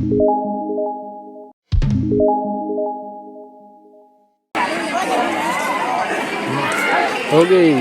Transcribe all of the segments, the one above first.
हो गई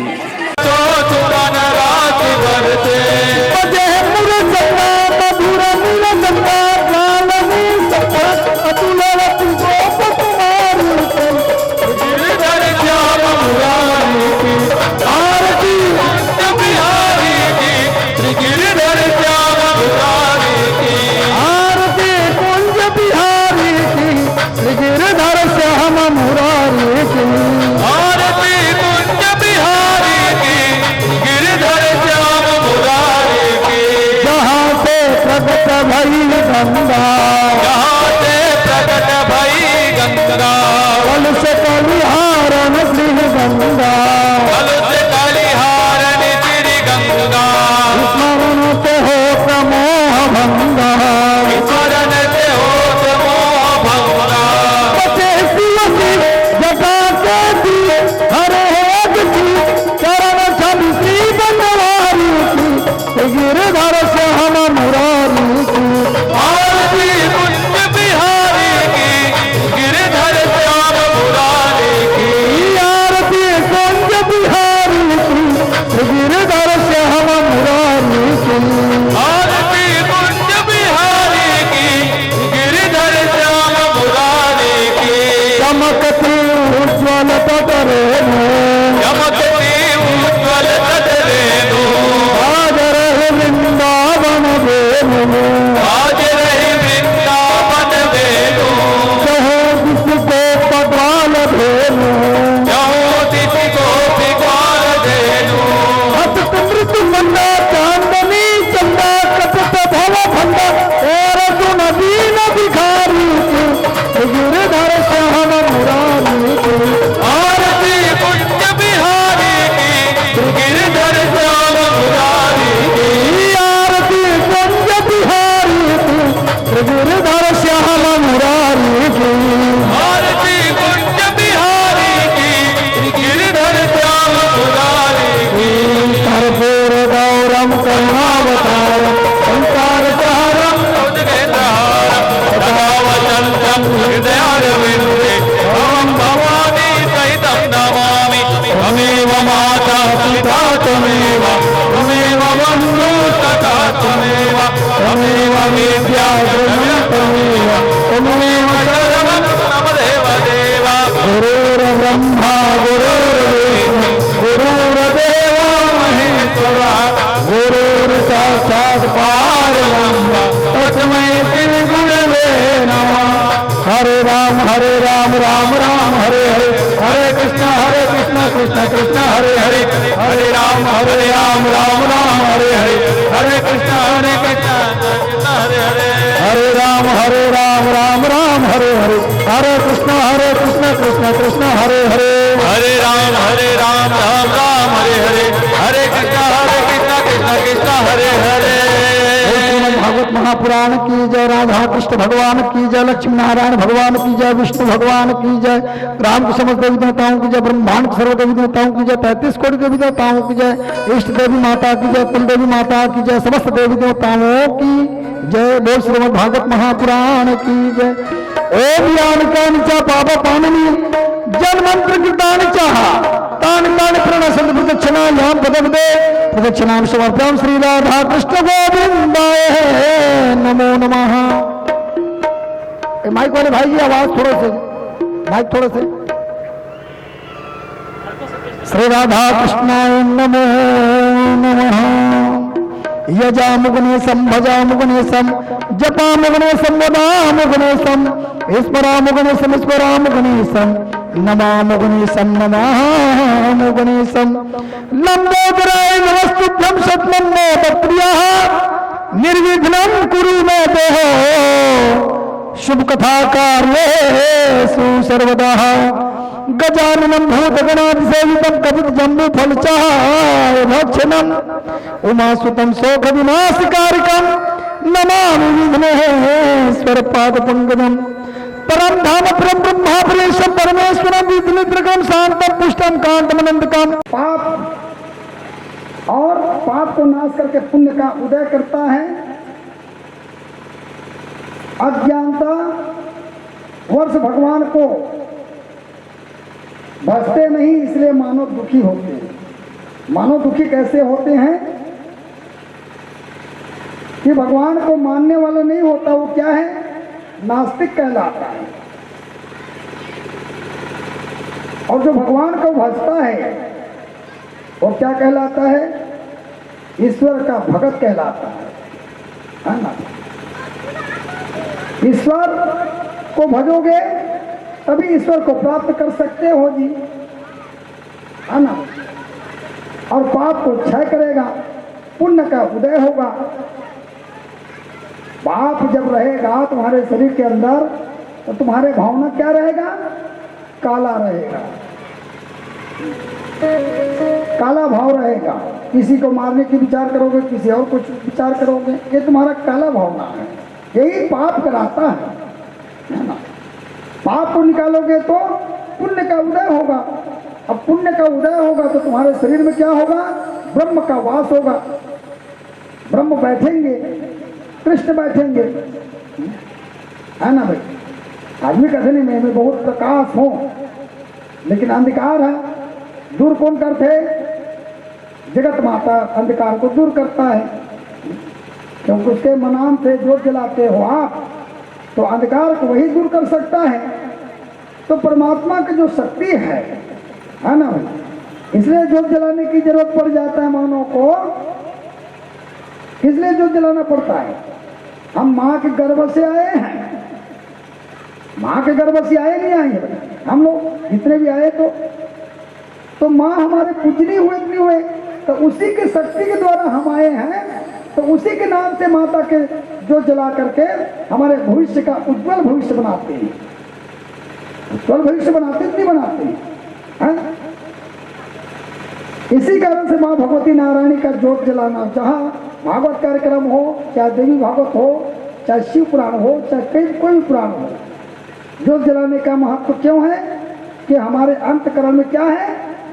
महापुराण की जय, राधा कृष्ण भगवान की जय, लक्ष्मी नारायण भगवान की जय, विष्णु भगवान की जय, राम के समस्त देवी देवताओं की जय, ब्रह्मांड सर्व देवी देवताओं की जय, 33 कोटि देवी देवताओं की जय, इष्ट देवी माता की जय, कुल देवी माता की जय, समस्त देवी देवताओं की जय। बोल श्रीमद् भागवत महापुराण की जय। ओम यानिकानि च पाप पाणिनि जन मंत्र कीर्तन चाह तान तान प्रणसंत प्रदक्षिणा याम पदपदे प्रदक्षिणाम समर्पयाम श्री राधा कृष्ण गोविंदाय नमो नमः। माइक वाले भाई जी आवाज थोड़े से, माइक थोड़े से। श्री राधा कृष्णाय नमो नमः। यजामुगनेशं भजामुगनेशं जपामुगनेशं वदामुगनेशं स्मरामुगनेशं स्मरामुगनेशं नमामुगनेशं नमामुगनेशं लंबोदराय नमस्तुभ्यं शतमं मोदप्रियः निर्विघ्नं कुरु मे देहो शुभ कथा कार्યેषु सर्वदा। गजाननं भूतगणाधिसेवितं कपितजम्बूफलचारुभक्षणं उमासुतं शोकविनाशकारिकं नमामि विघ्नेश्वरपादपङ्कजं। परम धाम परम ब्रह्मा परेशम परमेश्वरं विघ्नत्रकं शांतं पुष्टं कांतमनंतकं। पाप और पाप को नाश करके पुण्य का उदय करता है। अज्ञानता वर्ष भगवान को भजते नहीं, इसलिए मानव दुखी होते हैं। मानव दुखी कैसे होते हैं कि भगवान को मानने वाला नहीं होता, वो क्या है, नास्तिक कहलाता है। और जो भगवान को भजता है वो क्या कहलाता है, ईश्वर का भगत कहलाता है ना। ईश्वर को भजोगे तभी ईश्वर को प्राप्त कर सकते हो जी, है ना। और पाप को क्षय करेगा, पुण्य का उदय होगा। पाप जब रहेगा तुम्हारे शरीर के अंदर तो तुम्हारे भावना क्या रहेगा, काला रहेगा, काला भाव रहेगा। किसी को मारने की विचार करोगे, किसी और कुछ विचार करोगे, ये तुम्हारा काला भावना है। यही पाप कराता है ना। पाप को निकालोगे तो पुण्य का उदय होगा। अब पुण्य का उदय होगा तो तुम्हारे शरीर में क्या होगा, ब्रह्म का वास होगा। ब्रह्म बैठेंगे, कृष्ण बैठेंगे, है ना भाई। आदमी कथनी में बहुत प्रकाश हो लेकिन अंधकार है, दूर कौन करते, जगत माता अंधकार को दूर करता है। क्योंकि उसके मनाम से ज्योत जलाते हो आप, तो अंधकार को वही दूर कर सकता है। तो परमात्मा की जो शक्ति है ना भाई, इसलिए ज्योत जलाने की जरूरत पड़ जाता है मानव को, इसलिए ज्योत जलाना पड़ता है। हम माँ के गर्भ से आए हैं, माँ के गर्भ से आए नहीं आए भाई, हम लोग जितने भी आए तो माँ हमारे पूजनी हुए नहीं हुए, तो उसी की शक्ति के द्वारा हम आए हैं। तो उसी के नाम से माता के जो जला करके हमारे भविष्य का उज्जवल भविष्य बनाते हैं। उज्जवल भविष्य बनाते नहीं बनाते हैं। इसी कारण से माँ भगवती नारायणी का ज्योत जलाना, जहाँ भागवत कार्यक्रम हो, चाहे देवी भागवत हो, चाहे शिव पुराण हो, चाहे कोई भी पुराण हो, ज्योत जलाने का महत्व क्यों है कि हमारे अंतकरण में क्या है,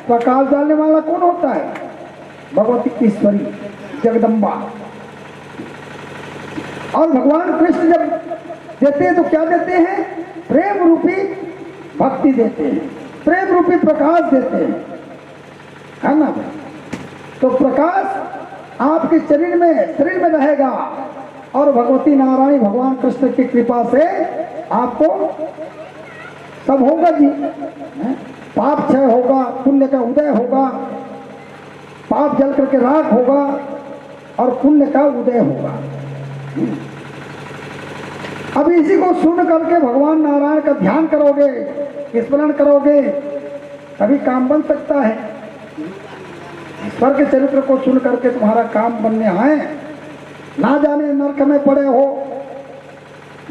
प्रकाश डालने वाला कौन होता है, भगवती ईश्वरी जगदम्बा। और भगवान कृष्ण जब देते हैं तो क्या देते हैं, प्रेम रूपी भक्ति देते हैं, प्रेम रूपी प्रकाश देते हैं, है ना। तो प्रकाश आपके शरीर में रहेगा और भगवती नारायणी भगवान कृष्ण की कृपा से आपको सब होगा जी। पाप क्षय होगा, पुण्य का उदय होगा, पाप जल करके राख होगा और पुण्य का उदय होगा। अब इसी को सुन करके भगवान नारायण का ध्यान करोगे, स्मरण करोगे, तभी काम बन सकता है। ईश्वर के चरित्र को सुन करके तुम्हारा काम बनने आए, ना जाने नरक में पड़े हो,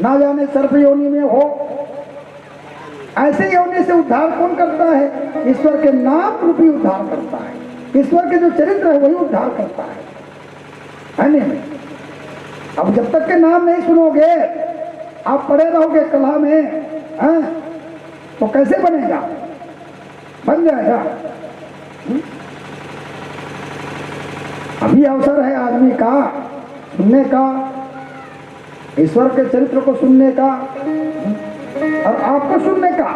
ना जाने सर्प योनि में हो, ऐसे योनि से उद्धार कौन करता है, ईश्वर के नाम रूपी उद्धार करता है। ईश्वर के जो चरित्र है वही उद्धार करता है नहीं। अब जब तक के नाम नहीं सुनोगे, आप पड़े रहोगे कलह में, तो कैसे बनेगा, बन जाएगा। अभी अवसर है आदमी का सुनने का, ईश्वर के चरित्र को सुनने का और आपको सुनने का।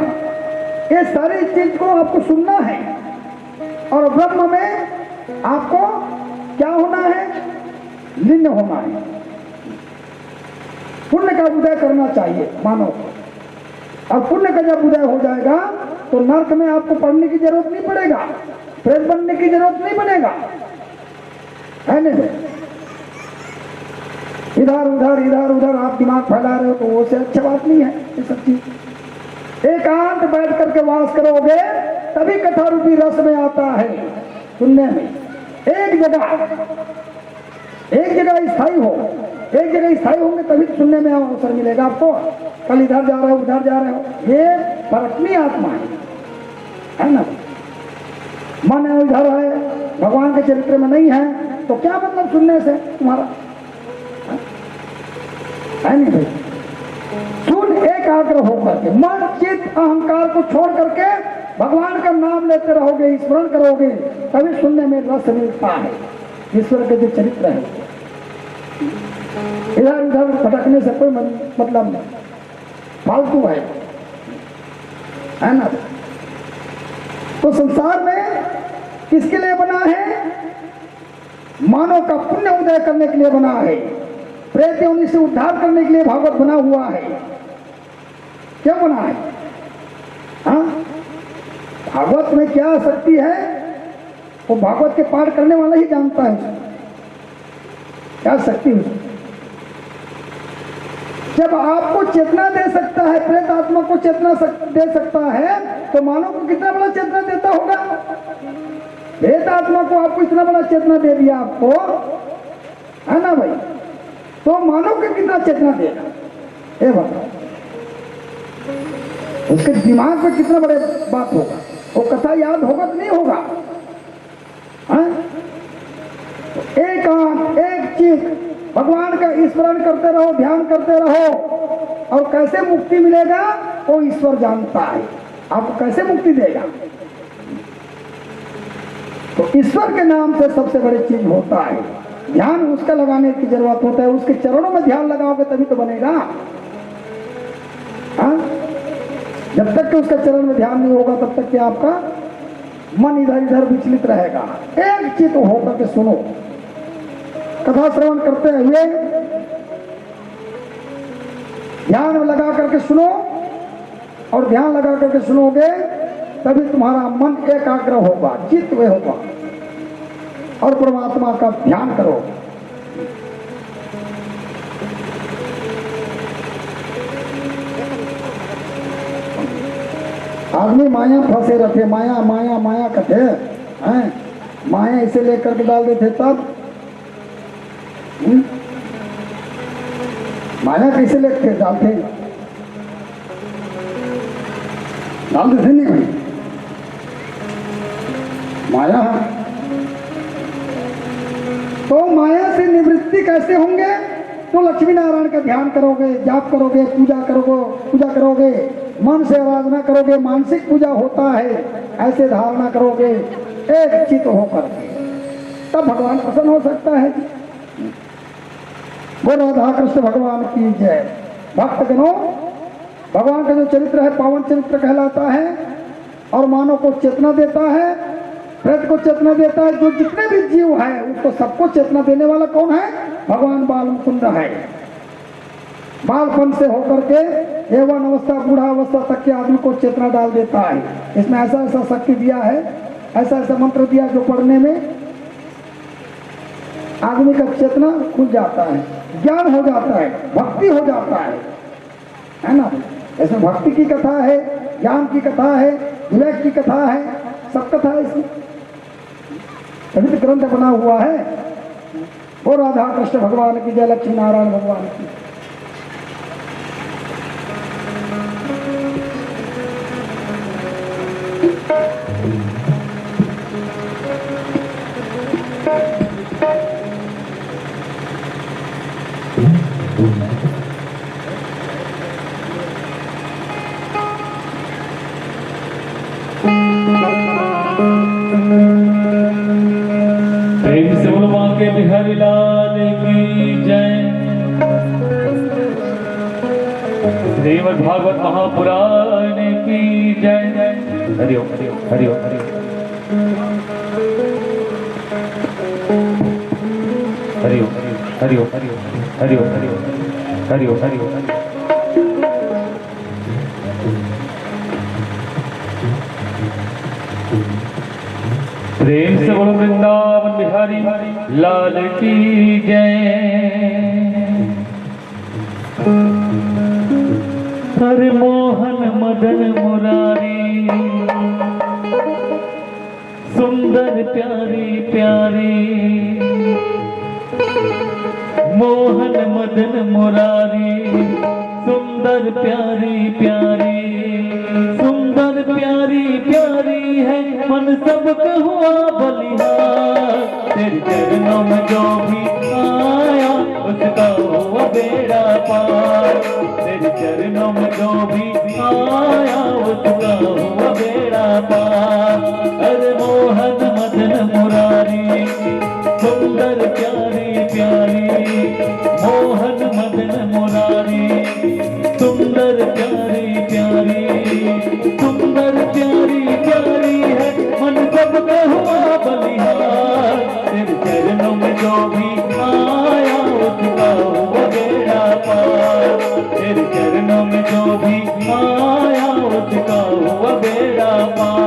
ये सारी चीज को आपको सुनना है और ब्रह्म में आपको क्या होना है, लीन होना है। पुण्य का उदय करना चाहिए मानव को, और पुण्य का जब उदय हो जाएगा तो नरक में आपको पढ़ने की जरूरत नहीं पड़ेगा, प्रेत बनने की जरूरत नहीं बनेगा, है नहीं। इधर उधर आप दिमाग फैला रहे हो तो वो से अच्छी बात नहीं है ये सब चीज। एकांत बैठ करके वास करोगे तभी कथा रूपी रस में आता है सुनने में। एक जगह स्थायी हो, एक जगह स्थायी होंगे तभी सुनने में अवसर मिलेगा आपको। कल इधर जा रहे हो, उधर जा रहे हो, ये परखनी आत्मा है ना। मन इधर है, भगवान के चरित्र में नहीं है, तो क्या मतलब सुनने से तुम्हारा, है नहीं भाई। सुन एकाग्र होकर के, मन चित्त अहंकार को छोड़ करके भगवान का नाम लेते रहोगे, स्मरण करोगे, तभी सुनने में रस मिलता है ईश्वर के जो चरित्र है। इधर उधर भटकने से कोई मतलब नहीं, फालतू है ना। तो संसार में किसके लिए बना है? मानव का पुण्य उदय करने के लिए बना है, प्रेत योनि से उद्धार करने के लिए भागवत बना हुआ है। क्या बना है? हाँ, भागवत में क्या शक्ति है वो भागवत के पाठ करने वाला ही जानता है उसको क्या शक्ति है। जब आपको चेतना दे सकता है, प्रेत आत्मा को चेतना दे सकता है, तो मानव को कितना बड़ा चेतना देता होगा। प्रेत आत्मा को आपको इतना बड़ा चेतना दे दिया आपको, है ना भाई, तो मानव को कितना चेतना देगा ये बताओ। उसके दिमाग में कितना बड़े बात होगा, वो कथा याद होगा तो नहीं होगा। एक आंख एक चीज भगवान का स्मरण करते रहो, ध्यान करते रहो, और कैसे मुक्ति मिलेगा वो ईश्वर जानता है। आपको कैसे मुक्ति देगा? तो ईश्वर के नाम से सबसे बड़ी चीज होता है ध्यान, उसका लगाने की जरूरत होता है। उसके चरणों में ध्यान लगाओगे तभी तो बनेगा। हाँ, जब तक कि उसका चरण में ध्यान नहीं होगा तब तक कि आपका मन इधर इधर विचलित रहेगा। एक चित होकर के सुनो, कथा श्रवण करते हुए ध्यान लगा करके सुनो, और ध्यान लगा करके सुनोगे तभी तुम्हारा मन एकाग्र होगा, चित्त वे होगा, और परमात्मा का ध्यान करो। आदमी माया फंसे रहते, माया माया माया कहते हैं, माया इसे लेकर के डाल देते तब माया कैसे लेके डालते, डाल देते नहीं भाई माया। तो माया से निवृत्ति कैसे होंगे? तो लक्ष्मी नारायण का ध्यान करोगे, जाप करोगे, पूजा करोगे, मन से आराधना करोगे, मानसिक पूजा होता है, ऐसे धारणा करोगे एक चित होकर, तब भगवान प्रसन्न हो सकता है। वो राधा कृष्ण भगवान की जय। भक्तगणों, भगवान का जो चरित्र है पावन चरित्र कहलाता है, और मानव को चेतना देता है, प्रेत को चेतना देता है। जो जितने भी जीव है उसको सबको चेतना देने वाला कौन है? भगवान बाल मुकुंद है। बालपन से होकर के यौवन अवस्था बूढ़ा अवस्था तक के आदमी को चेतना डाल देता है। इसमें ऐसा ऐसा शक्ति दिया है, ऐसा ऐसा मंत्र दिया जो पढ़ने में आदमी का चेतना खुल जाता है, ज्ञान हो जाता है, भक्ति हो जाता है ना। इसमें भक्ति की कथा है, ज्ञान की कथा है, विवेक की कथा है, सब कथा है इसमें, तभी तो ग्रंथ बना हुआ है। वो राधा कृष्ण भगवान की जय, लक्ष्मी नारायण भगवान की। प्रेम से बोलो मां के बिहारी लाल की जय। श्रीमद् भागवत महापुराण की जय। हरिओम हरिओम हरिओम हरिओम हरिओम हरिओम हरिओम हरिओम हरिओम। प्रेम से बोलो वृंदावन बिहारी लाल की जय। हरे मोहन मदन मुरारी, सुंदर प्यारी प्यारी, मोहन मदन मुरारी, सुंदर प्यारी प्यारी, सुंदर प्यारी प्यारी है मन सबका हुआ बलिहार। तेरे चरणों में जो भी आया उसका हुआ बेड़ा पार। तेरे चरणों में जो भी आया उसका हुआ बेड़ा पार। अरे मोहन मदन मुरारी, सुंदर प्यारी प्यारी, मोहन तेरे चरणों में जो भी आया उसका हुआ बेड़ा पार।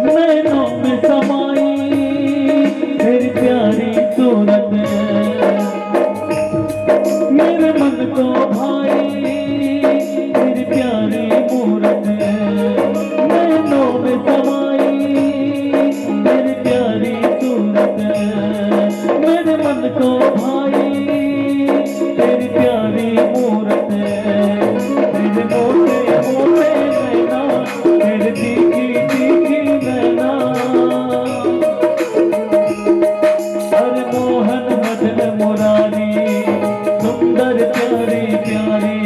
नैनों में समाई तेरी प्यारी सूरत, मेरे मन को भाई तेरी प्यारी मूरत। नैनों में समाई तेरी प्यारी सूरत, मेरे मन को भाई तेरी प्यारी मूरत। तेरे मोटे मोटे नैना, तेरे तीखी तीखी नैना, हर मोहन मदन मुरारी, सुंदर प्यारी प्यारी।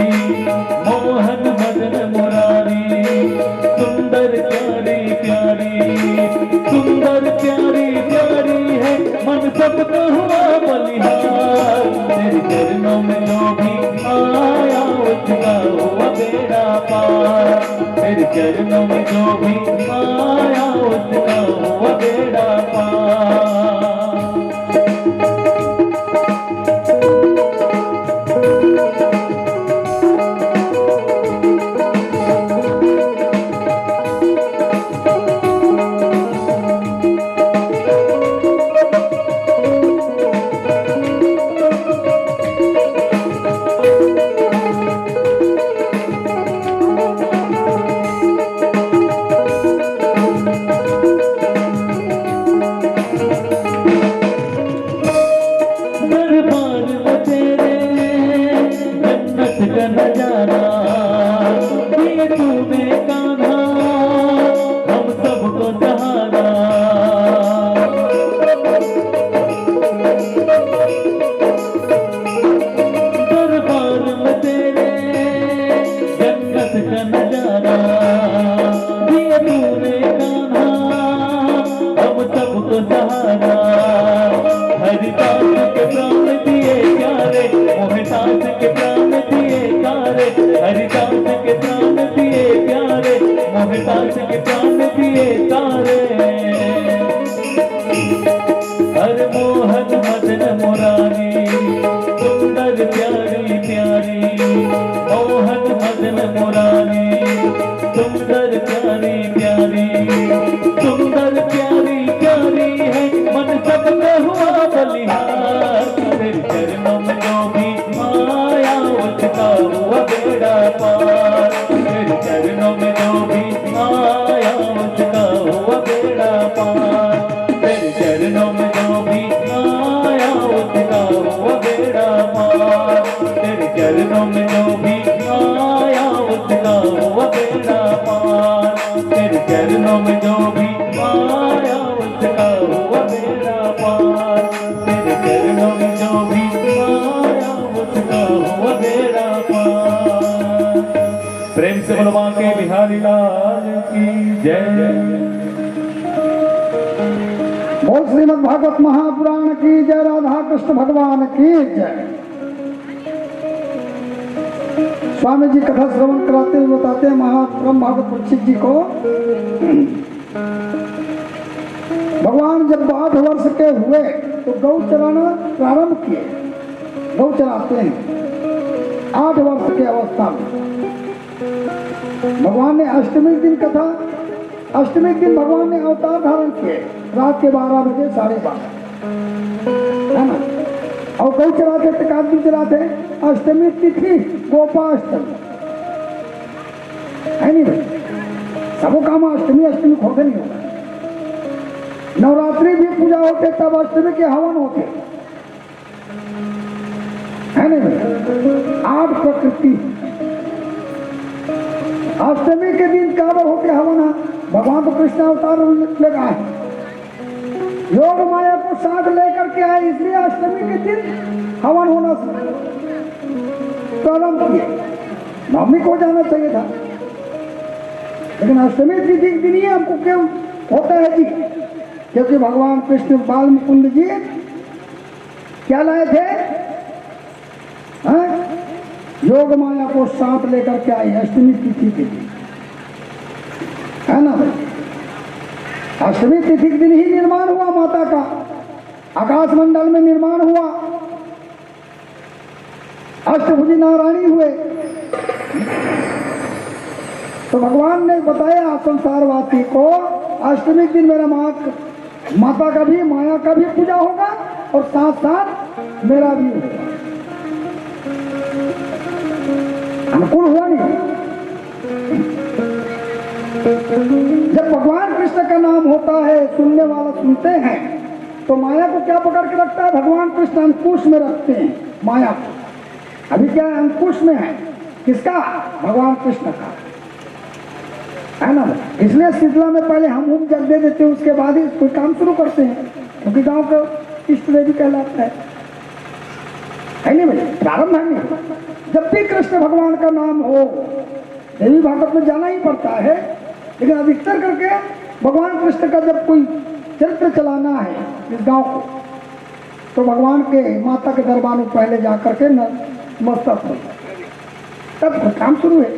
मोहन मदन मुरारी, सुंदर प्यारी प्यारी। सुंदर प्यारी प्यारी है मन सबका हुआ बलिहार। तेरे चरणों में जो भी आया उसका हुआ बेड़ा पार। तेरे चरणों में जो भी आया उसका हुआ बेड़ा पार। दरबार में तेरे जन्नत का नजारा दिए तूने कान्हा हम सबको सहारा। दरबार में तेरे जन्नत का नजारा दिए तूने कान्हा हम सबको सहारा। हरिदास के प्राण दिए प्यारे, मोहदास के प्राण दिए तारे। हरिदास के प्राण दिए प्यारे, मोहदास के प्राण दिए तारे। हर मोहन मदन मुरारी, सुंदर प्यारी प्यारी। मोहन मदन मुरारी, सुंदर प्यारी प्यारी। सुंदर प्यारी प्यारी है मन सबका हुआ बलिहार। तेरे चरणों में जो भी आया उसका हुआ बेड़ा पार। तेरे चरणों में जो भी आया उसका हुआ बेड़ा पार। तेरे चरणों में जो भी आया उसका हुआ बेड़ा पार। तेरे चरणों में जो भी आया उसका हुआ बेड़ा पार। तेरे चरणों में जो भी आया उसका हुआ बेड़ा पार। तेरे चरणों में जो भी आया उसका हुआ बेड़ा पार। प्रेम से बोलो बांके बिहारी लाल की जय। बोल श्रीमद् भागवत महापुराण की जय। राधा कृष्ण भगवान की जय। स्वामी जी कथा श्रवण कराते हुए बताते हैं महाब्रह्म भागवत परीक्षित जी को, भगवान जब 8 वर्ष के हुए तो गौ चराना प्रारंभ किए। गौ चराते हैं 8 वर्ष के अवस्था में। भगवान ने अष्टमी दिन कथा, अष्टमी दिन भगवान ने अवतार धारण किए रात के 12 बजे 12:30, है ना। और गौ चराते थे, काफी चराते। अष्टमी तिथि गोपाष्टमी, है नहीं भाई। सबको काम अष्टमी अष्टमी खोते नहीं होगा। नवरात्रि भी पूजा होते तब अष्टमी के हवन होते, है नहीं भाई। 8 प्रकृति। अष्टमी के दिन काबर होते हवन। भगवान तो कृष्ण अवतार लगा है, योग माया को साथ लेकर के आए, इसलिए अष्टमी के दिन हवन होना प्रारंभ किए। नवमी को जाना चाहिए था, लेकिन अष्टमी तिथि के दिन ही हमको क्यों होता है जी? क्योंकि भगवान कृष्ण बाल मुकुंद जी क्या लाए थे? योग माया को साथ लेकर के आए अष्टमी तिथि के दिन, है ना भाई? अष्टमी तिथि के दिन ही निर्माण हुआ माता का, आकाश मंडल में निर्माण हुआ, अष्टभुजी नारायणी हुए। तो भगवान ने बताया संसारवासी को अष्टमी के दिन मेरा माता का भी, माया का भी पूजा होगा और साथ साथ मेरा भी होगा। अनुकूल हुआ नहीं? जब भगवान कृष्ण का नाम होता है, सुनने वाला सुनते हैं, तो माया को क्या पकड़ के रखता है? भगवान कृष्ण अंकुश में रखते हैं माया को। अभी क्या है? अंकुश में है। किसका? भगवान कृष्ण का, है ना? इसलिए शीतला में पहले हम जग दे देते हैं, उसके बाद ही कोई काम शुरू करते हैं, क्योंकि गांव का इष्ट देवी कहलाता है नहीं भाई? प्रारंभ है नहीं। जब भी कृष्ण भगवान का नाम हो, देवी भागवत में जाना ही पड़ता है, लेकिन अधिकतर करके भगवान कृष्ण का जब कोई चरित्र चलाना है इस गांव को, तो भगवान के माता के दरबार में पहले जा करके न मस्तक हो, तब काम शुरू है।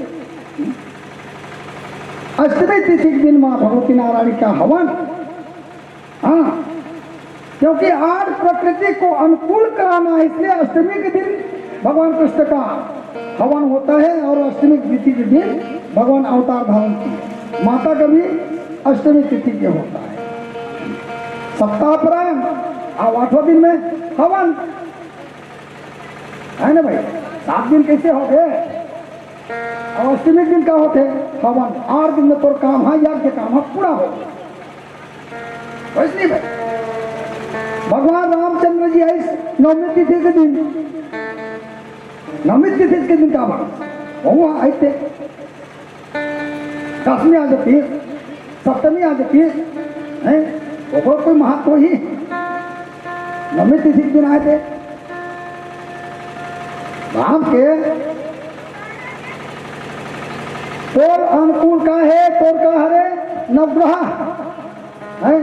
अष्टमी तिथि के दिन माँ भगवती नारायणी का हवन, हाँ, क्योंकि आज प्रकृति को अनुकूल कराना है, इसलिए अष्टमी के दिन भगवान कृष्ण का हवन होता है और अष्टमी तिथि के दिन भगवान अवतार धारण किए। माता का भी अष्टमी तिथि के होता है। सप्ताह प्रारंभ, अब 8वें दिन में हवन, है ना भाई? 7 दिन कैसे हो गए? और अष्टमी दिन का होते हवन, 8 दिन में तो काम है, यज्ञ काम है पूरा हो गया। वैसे भाई भगवान रामचंद्र जी आई नवमी तिथि के दिन, नवमी तिथि के दिन का वो आए थे। 10वीं आ जाती है, 7वीं आ जाती है, वो कोई महत्व ही। नवमी तिथि के दिन आए थे राम के। तोर अनुकूल का है, तोर का हरे नवग्रह है,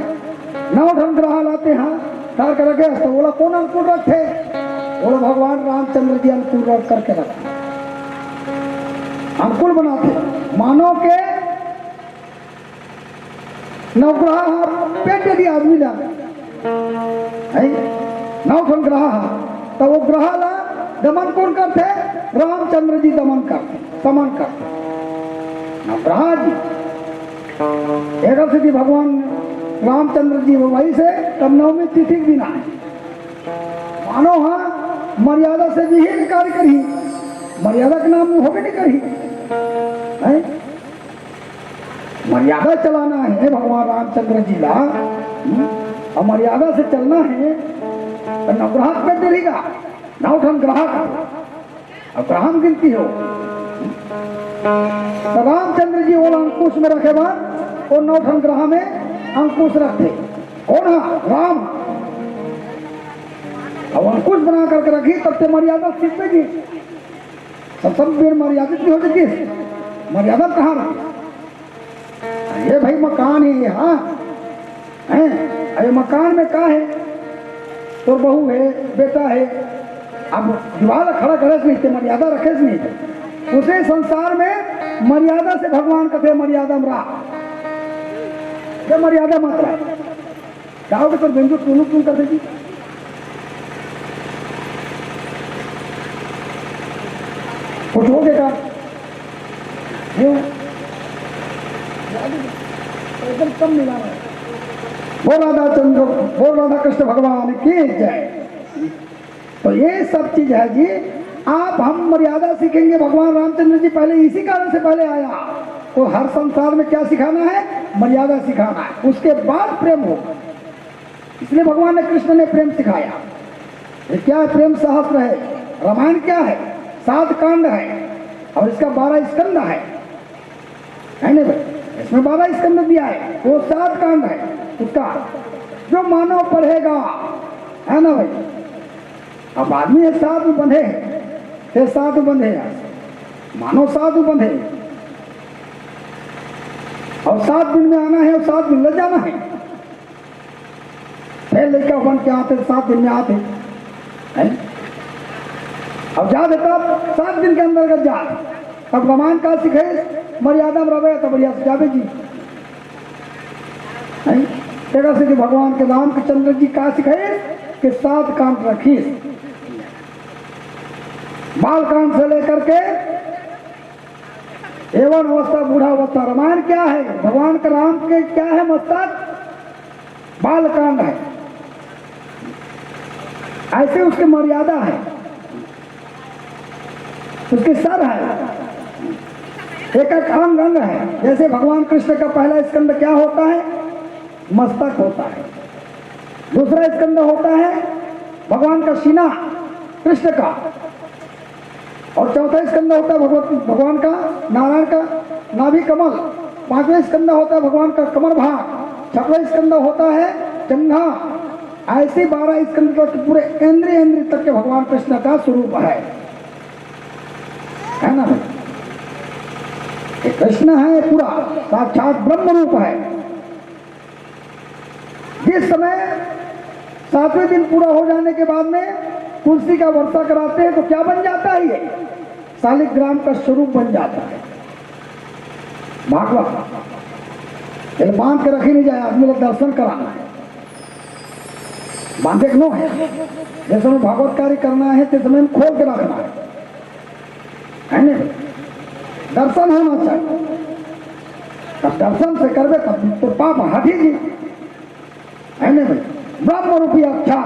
9 ढंग ग्रह लाते हैं कार कर रखे। तो बोला कौन अनुकूल रखे? बोला भगवान रामचंद्र जी अनुकूल रख करके रखते, अनुकूल बनाते। मानव के नवग्रह पेट यदि आदमी ला 9 ढंग ग्रह, तो वो ग्रह ला दमन कौन करते? रामचंद्र जी दमन करते, समन करते। नवग्रह जी एक सिद्धि भगवान रामचंद्र जी वही से तब नवमी तिथि के दिन आए। मानो हाँ मर्यादा से भी ही कार्य करी, मर्यादा के नाम में हो भी नहीं करी है? मर्यादा चलाना है भगवान रामचंद्र जी ला, और मर्यादा से चलना है तो नवग्रह पे देगा, 9 ढंग ग्रह का अब ग्रहण गिनती हो। तो रामचंद्र जी वो अंकुश में रखे बाद और 9 ढंग ग्रह में अंकुश रखते। कौन है? राम। अब अंकुश बना करके रखी, तब से मर्यादा सीखेगी, सब मर्यादित भी हो जाती। मर्यादा कहाँ रखी? ये भाई मकान है यहाँ है, अरे मकान में क्या है? तो बहू है, बेटा है, अब दीवार खड़ा करे नहीं थे, मर्यादा रखे नहीं थे। उसे संसार में मर्यादा से भगवान कहते मर्यादा में रहा, मर्यादा मत रहा। जाओगे तो बेंजू टून कर देगी। कुछ हो गया एकदम कम मिला है। वो राधा चंद्र, वो राधा कृष्ण भगवान की जय। तो ये सब चीज है जी। आप हम मर्यादा सीखेंगे। भगवान रामचंद्र जी पहले इसी कारण से पहले आया, तो हर संसार में क्या सिखाना है? मर्यादा सिखाना है, उसके बाद प्रेम होगा। इसलिए भगवान ने कृष्ण ने प्रेम सिखाया। ये क्या है? प्रेम सहस्त्र है। रामायण क्या है? 7 कांड है और इसका 12 स्कंद है नहीं भाई? इसमें 12 स्कंद दिया है, वो 7 कांड है। उसका जो मानव पढ़ेगा, है ना भाई? अब आदमी है साधु बंधे, ये साधु बंधे, मानव साधु बंधे, और 7 दिन में आना है और 7 दिन ले जाना है। फिर लड़का बन के आते 7 दिन में आते हैं। अब जा देता 7 दिन के अंदर जा, अब भगवान का सिखे मर्यादा में रहे तो बढ़िया से जावे जी। जगह से भगवान के राम के चंद्र जी का सिखे कि 7 कांड रखी, बाल कांड से लेकर के एवं अवस्था बूढ़ा अवस्था। रामायण क्या है? भगवान का राम के क्या है? मस्तक बाल कांड है, ऐसे उसकी मर्यादा है, उसके सर है, एक एक अंग अंग है। जैसे भगवान कृष्ण का पहला स्कंद क्या होता है? मस्तक होता है। दूसरा स्कंद होता है भगवान का सीना कृष्ण का, और चौथा स्कंद होता है भगवान का नारायण का नाभि कमल। 5वां स्कंद होता है भगवान का कमर भाग। 6वां स्कंद होता है जंघा। ऐसे 12 स्कंद तक पूरे इंद्रिय तक के भगवान कृष्ण का स्वरूप है ना भाई? कृष्ण है पूरा साक्षात ब्रह्म रूप है। जिस समय 7वें दिन पूरा हो जाने के बाद में तुलसी का वर्षा कराते हैं तो क्या बन जाता है? ये शालिग्राम का स्वरूप बन जाता है। भागवत ये बांध के रखी नहीं जाए, आदमी लोग दर्शन कराना है, बांधे क्यों है? जैसे में भागवत कार्य करना है तो समय खोल के रखना है ना? दर्शन होना चाहिए। तब दर्शन से करवे तब तो पाप हटी जी, है ना भाई? ब्रह्म रूपी अक्षर,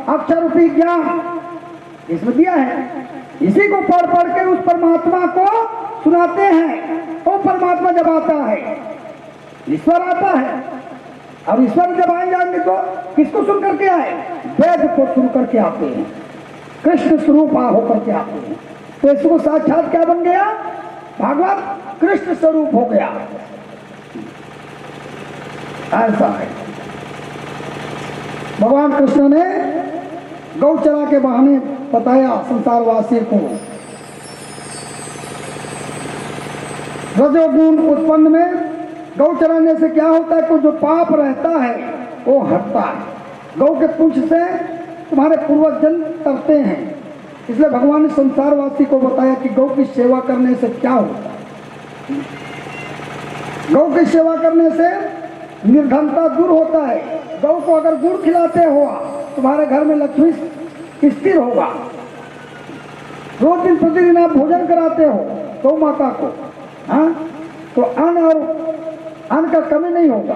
अक्षर रूपी ज्ञान इसमें दिया है। इसी को पढ़ पढ़ के उस परमात्मा को सुनाते हैं। वो परमात्मा जब आता है ईश्वर आता है, अब ईश्वर जब आए जाएंगे तो किसको सुन करके आए? वेद को सुन करके आते हैं, कृष्ण स्वरूप होकर के आते हैं। तो इसको साक्षात क्या बन गया? भागवत कृष्ण स्वरूप हो गया। ऐसा है। भगवान कृष्ण ने गौचरा के बहाने बताया संसारवासी को। रजोगुण उत्पन्न में गौ चराने से क्या होता है? कि जो पाप रहता है वो हटता है। गौ के पूंछ से तुम्हारे पूर्वज जन तरते हैं। इसलिए भगवान ने संसारवासी को बताया कि गौ की सेवा करने से क्या होता है। गौ की सेवा करने से निर्धनता दूर होता है। गौ को अगर गुड़ खिलाते हो तुम्हारे घर में लक्ष्मी स्थिर होगा। रोज दिन प्रतिदिन आप भोजन कराते हो गौ माता को, हाँ, तो अन्न और अन्न का कमी नहीं होगा।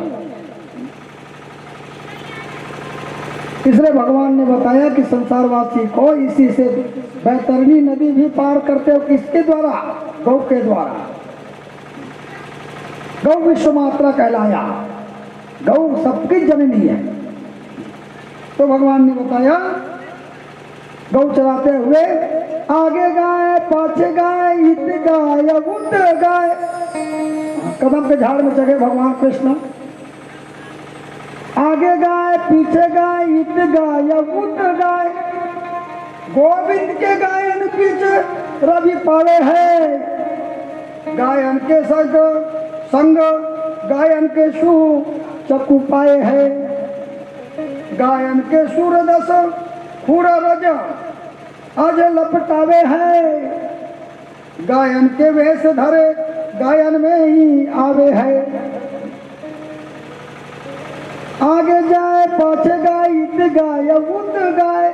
इसलिए भगवान ने बताया कि संसारवासी को इसी से बैतरणी नदी भी पार करते हो। किसके द्वारा? गौ के द्वारा। गौ विश्व मात्रा कहलाया। गौ सबकी जननी है। तो भगवान ने बताया गौ चराते हुए आगे गाय पाछे गाय इत गाय उत गाय। कदम के झाड़ में जगह भगवान कृष्ण। आगे गाय पीछे गाय इत गाय उत गाय। गोविंद के गायन पीछे रवि पावे है। गायन के संग गायन के सुर चक्कू पाए है। गायन के सुर दस खूर रज अज लपटावे है। गायन के वेश धरे गायन में ही आवे है। आगे जाए पाछे गाय इत गाय उत गाय।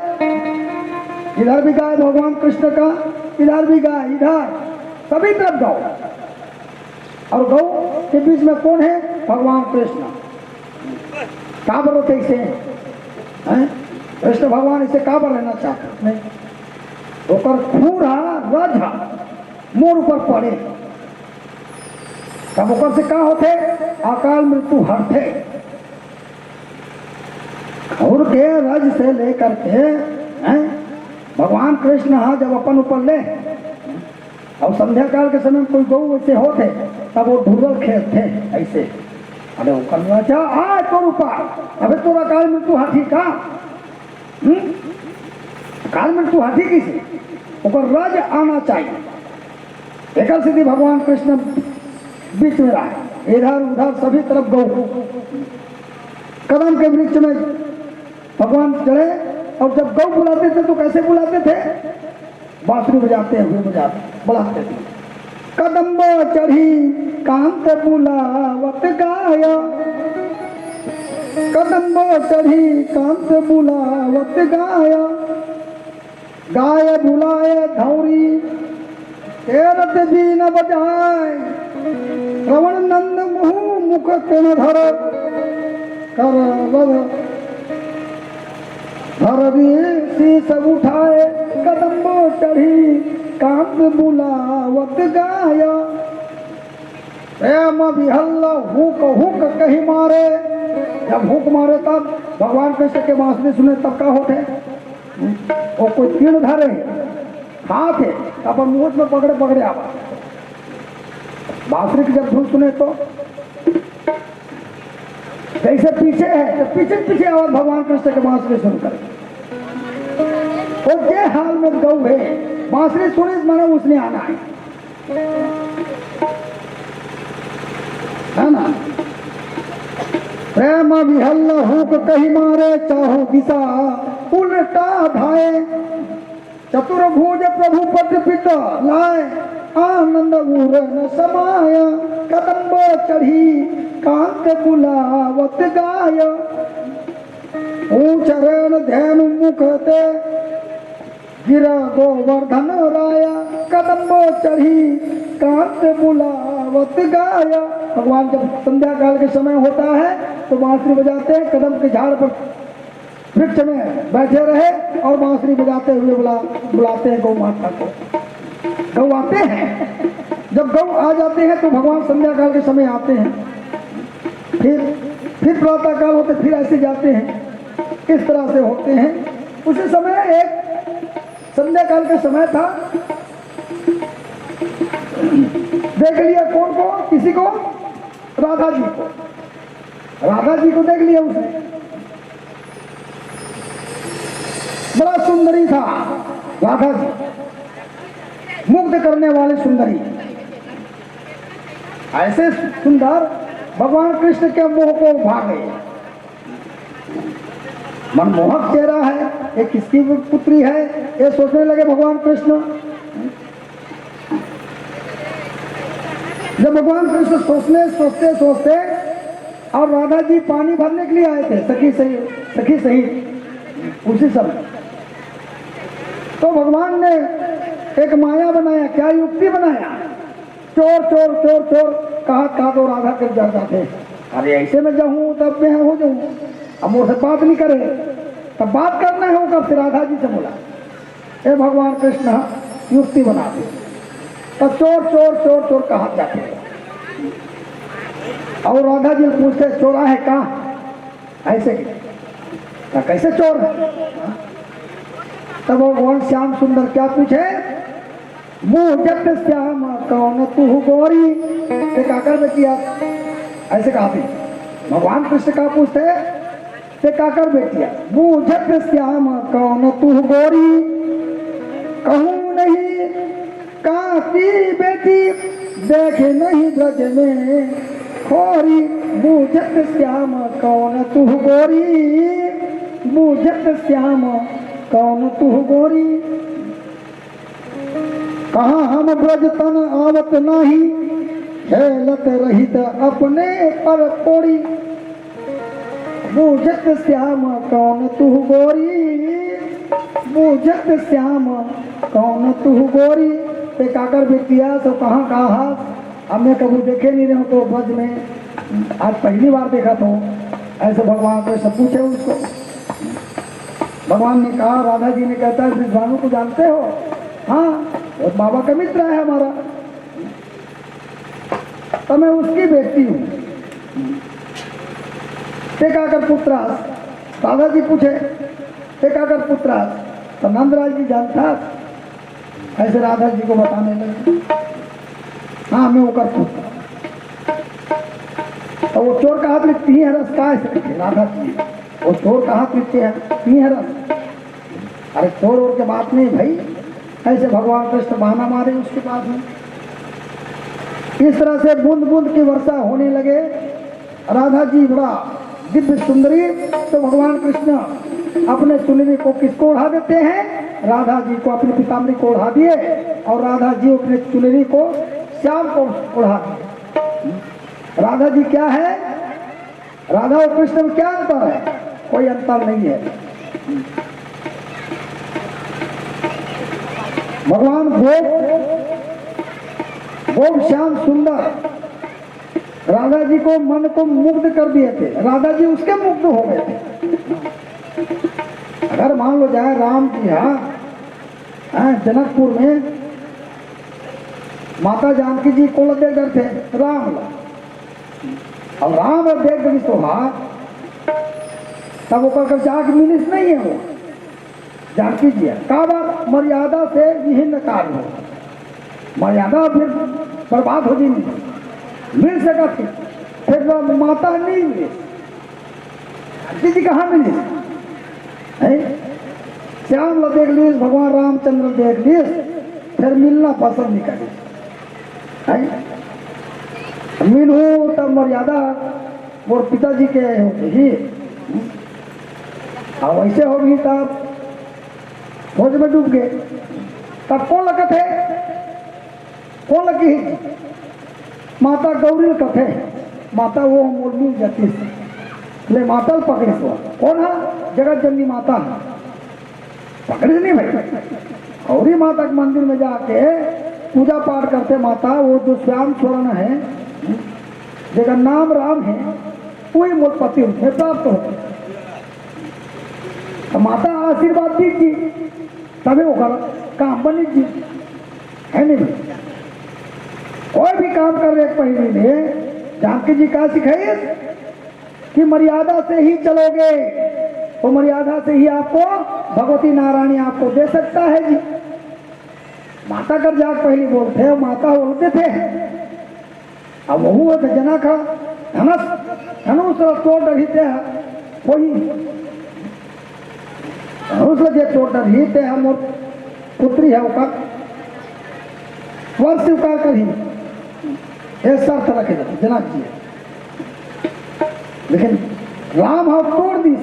इधर भी गाय भगवान कृष्ण का, इधर भी गाय, इधर सभी तरफ गौ। और गौ के बीच में कौन है? भगवान कृष्ण। कहाँ पर होते इसे? कृष्ण भगवान इसे कहाँ पर रहना चाहते नहीं। ओकर खूरा रज मोर ऊपर पड़े तब ओकर से कहाँ होते? अकाल मृत्यु हरते। खूर के रज से लेकर के भगवान कृष्ण जब अपन ऊपर ले और संध्या काल के समय कोई गौ वैसे होते तब वो ढूंढल खेलते ऐसे। अरे वो करना आए तो ऊपर। अबे तोरा काल मृत्यु हाथी का काल मृत्यु हाथी किसे? ऊपर रज आना चाहिए। एक सिद्धि भगवान कृष्ण बीच में रहा। इधर उधर सभी तरफ गौ। कदम के वृक्ष में भगवान चढ़े और जब गौ बुलाते थे तो कैसे बुलाते थे? बांसुरी बजाते हुए बुलाते थे। कदम चढ़ी कांत बुलावत गाया, कदम चढ़ी कांत बुलावत गाया, गाय बुलाए धौरी तेरत बीन बजाए, श्रवण नंद मुहु मुख किण धर कर शीस उठाए, कदम चढ़ी कांत बुलावत गाया। प्रेम विहल्ला हुक हुक कही मारे, जब हुक मारे तब भगवान कृष्ण के बांसुरी सुने तब का होते? वो कोई तीन धरे हाथ है अपन मुंह में पकड़े पकड़े आवाज। बांसुरी की जब धुन सुने तो जैसे पीछे है तो पीछे पीछे आवाज भगवान कृष्ण के बांसुरी सुनकर। और ये हाल में गौ है, बांसुरी सुनी माने उसने आना है ना। प्रेम विहल हुक कही मारे, चाहो दिशा उल्टा धाए, चतुर्भुज प्रभु पद पिता लाए, आनंद उर न समाया, कदम चढ़ी कांत बुलावत गाय, चरण ध्यान मुख ते गिरा गोवर्धन राया, कदम चढ़ी कांत बुलावत गाया। भगवान जब संध्या काल के समय होता है तो बांसुरी बजाते हैं, कदम के झाड़ पर वृक्ष में बैठे रहे और बांसुरी बजाते हुए बुलाते हैं गौ माता को। गौ आते हैं, जब गौ आ जाते हैं तो भगवान संध्या काल के समय आते हैं, फिर प्रातः काल होते फिर ऐसे जाते हैं, इस तरह से होते हैं। उसी समय एक संध्या काल का समय था, देख लिया कौन को? किसी को? राधा जी को। राधा जी को देख लिया उसने, बड़ा सुंदरी था राधा जी, मुग्ध करने वाली सुंदरी। ऐसे सुंदर भगवान कृष्ण के मोह को भाग गए। मनमोहक चेहरा है, ये किसकी पुत्री है ये सोचने लगे भगवान कृष्ण। जब भगवान कृष्ण सोचते सोचते और राधा जी पानी भरने के लिए आए थे सखी सहित उसी समय, तो भगवान ने एक माया बनाया। क्या युक्ति बनाया? चोर चोर चोर चोर कहा तो राधा कर जाता थे। अरे ऐसे में जाऊं तब मैं हो जाऊं, अब मुझसे बात नहीं करे, तब बात करना है होगा। फिर राधा जी से बोला, ए भगवान कृष्ण युक्ति बनाते, तब चोर चोर चोर चोर कहा जाते। और राधा जी पूछते चोरा है कहाँ? ऐसे कैसे चोर है? तब भगवान श्याम सुंदर क्या पूछे? मुँह जट श्याम कौन तू गोरी, एक आकर में किया ऐसे कहा थी। भगवान कृष्ण का पूछते ते काकर बेटिया, मुँह जट श्याम कौन तू गोरी, कहूँ नहीं कहाँ की बेटी, देखे नहीं ब्रज में खोरी, मुँह जट श्याम कौन तू गोरी, मुँह जट श्याम कौन तू गोरी, कहाँ हम ब्रज तन आवत नाही, खेलत रहित अपने पर पोड़ी, बूझत श्याम कौन तू गोरी, बूझत श्याम कौन तू गोरी। ते काकर बिटिया तो कहाँ कहा, अब मैं कभी देखे नहीं रहा तो ब्रज में आज पहली बार देखा तो। ऐसे भगवान को सब पूछे उसको। भगवान ने कहा, राधा जी ने कहता है विद्वानों को जानते हो? हाँ, और बाबा का मित्र है हमारा, तो मैं उसकी बेटी हूँ। टेकाकर पुत्रास, राधा जी पूछे टेकाकर पुत्रास, तो नंदराज जी जानता, ऐसे राधा जी को बताने लगे। हाँ, मैं वो कर पुत्र। तो वो चोर का हाथ लिखती है रस का है राधा जी, वो चोर का हाथ लिखते हैं रस। अरे चोर और के बात नहीं भाई, ऐसे भगवान कृष्ण बहाना मारे उसके पास में। इस तरह से बूंद बूंद की वर्षा होने लगे। राधा जी बड़ा दिव्य सुंदरी, तो भगवान कृष्ण अपने चुनरी को किसको ओढ़ा देते हैं? राधा जी को, अपनी पीताम्बरी को ओढ़ा दिए और राधा जी अपने चुनरी को श्याम को ओढ़ा दिए। राधा जी क्या है? राधा और कृष्ण में क्या अंतर है? कोई अंतर नहीं है। भगवान भोग श्याम सुंदर राधा जी को मन को मुग्ध कर दिए थे, राधा जी उसके मुग्ध हो गए थे। अगर मान लो जाए राम जी हाँ जनकपुर में माता जानकी जी को लगे डर थे, राम अब राम और देख गई सोहा, तब वो कर जाग मिलिस नहीं है। वो जानकी जी है का बार मर्यादा से विभिन्न कार्य हो, मर्यादा फिर बर्बाद हो जाएगी, मिल सका थी फिर माता नहीं मिली। जानकी जी कहाँ मिली? श्याम देख लीस, भगवान रामचंद्र देख लीस, फिर मिलना पसंद नहीं करी। मिलू तब मर्यादा मोर पिताजी के होगी, और वैसे होगी तब फौज में डूब गए। तब कौन लगत है? कौन लगी? माता गौरी लगत है। माता वो मोर मिल जाती ले माता पकड़े सो कौन है? जगत जननी माता पकड़े नहीं भाई। गौरी माता के मंदिर में जाके पूजा पाठ करते माता, वो जो श्याम स्वर्ण है जगह नाम राम है, वही मोर पति में प्राप्त होते। तो माता आशीर्वाद दीजिए तभी वो काम बनी जी है नहीं। कोई भी काम कर रहे पहले ने जानकी जी का सिखाइए कि मर्यादा से ही चलोगे तो मर्यादा से ही आपको भगवती नारायणी आपको दे सकता है जी। माता कर जाग पहले बोलते हैं, माता बोलते थे। अब वो जना का धनुष तोड़ रहीते हैं, वही धनुष जे तोड़ रहीते हैं। मोर पुत्री है उसका वर्ष स्वीकार कर ही शर्त रखे जनक जी, लेकिन राम हम तोड़ दी।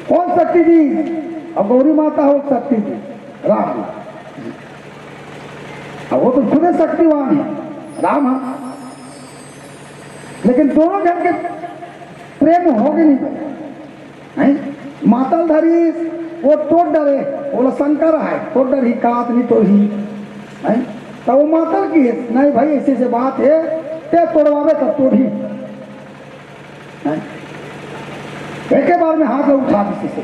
कौन शक्ति दी? और गौरी माता हो शक्ति दी राम। अब वो तो खुद शक्तिवान है राम है, लेकिन दोनों जन के प्रेम होगे नहीं। मातल धरी वो तोड़ डरे, बोला शंकर है तोड़ डर ही कात नहीं तो ही तो वो मातल की है नहीं भाई, ऐसी से बात है ते तोड़वावे तब तोड़ी। एक बार में हाथ उठा किसी से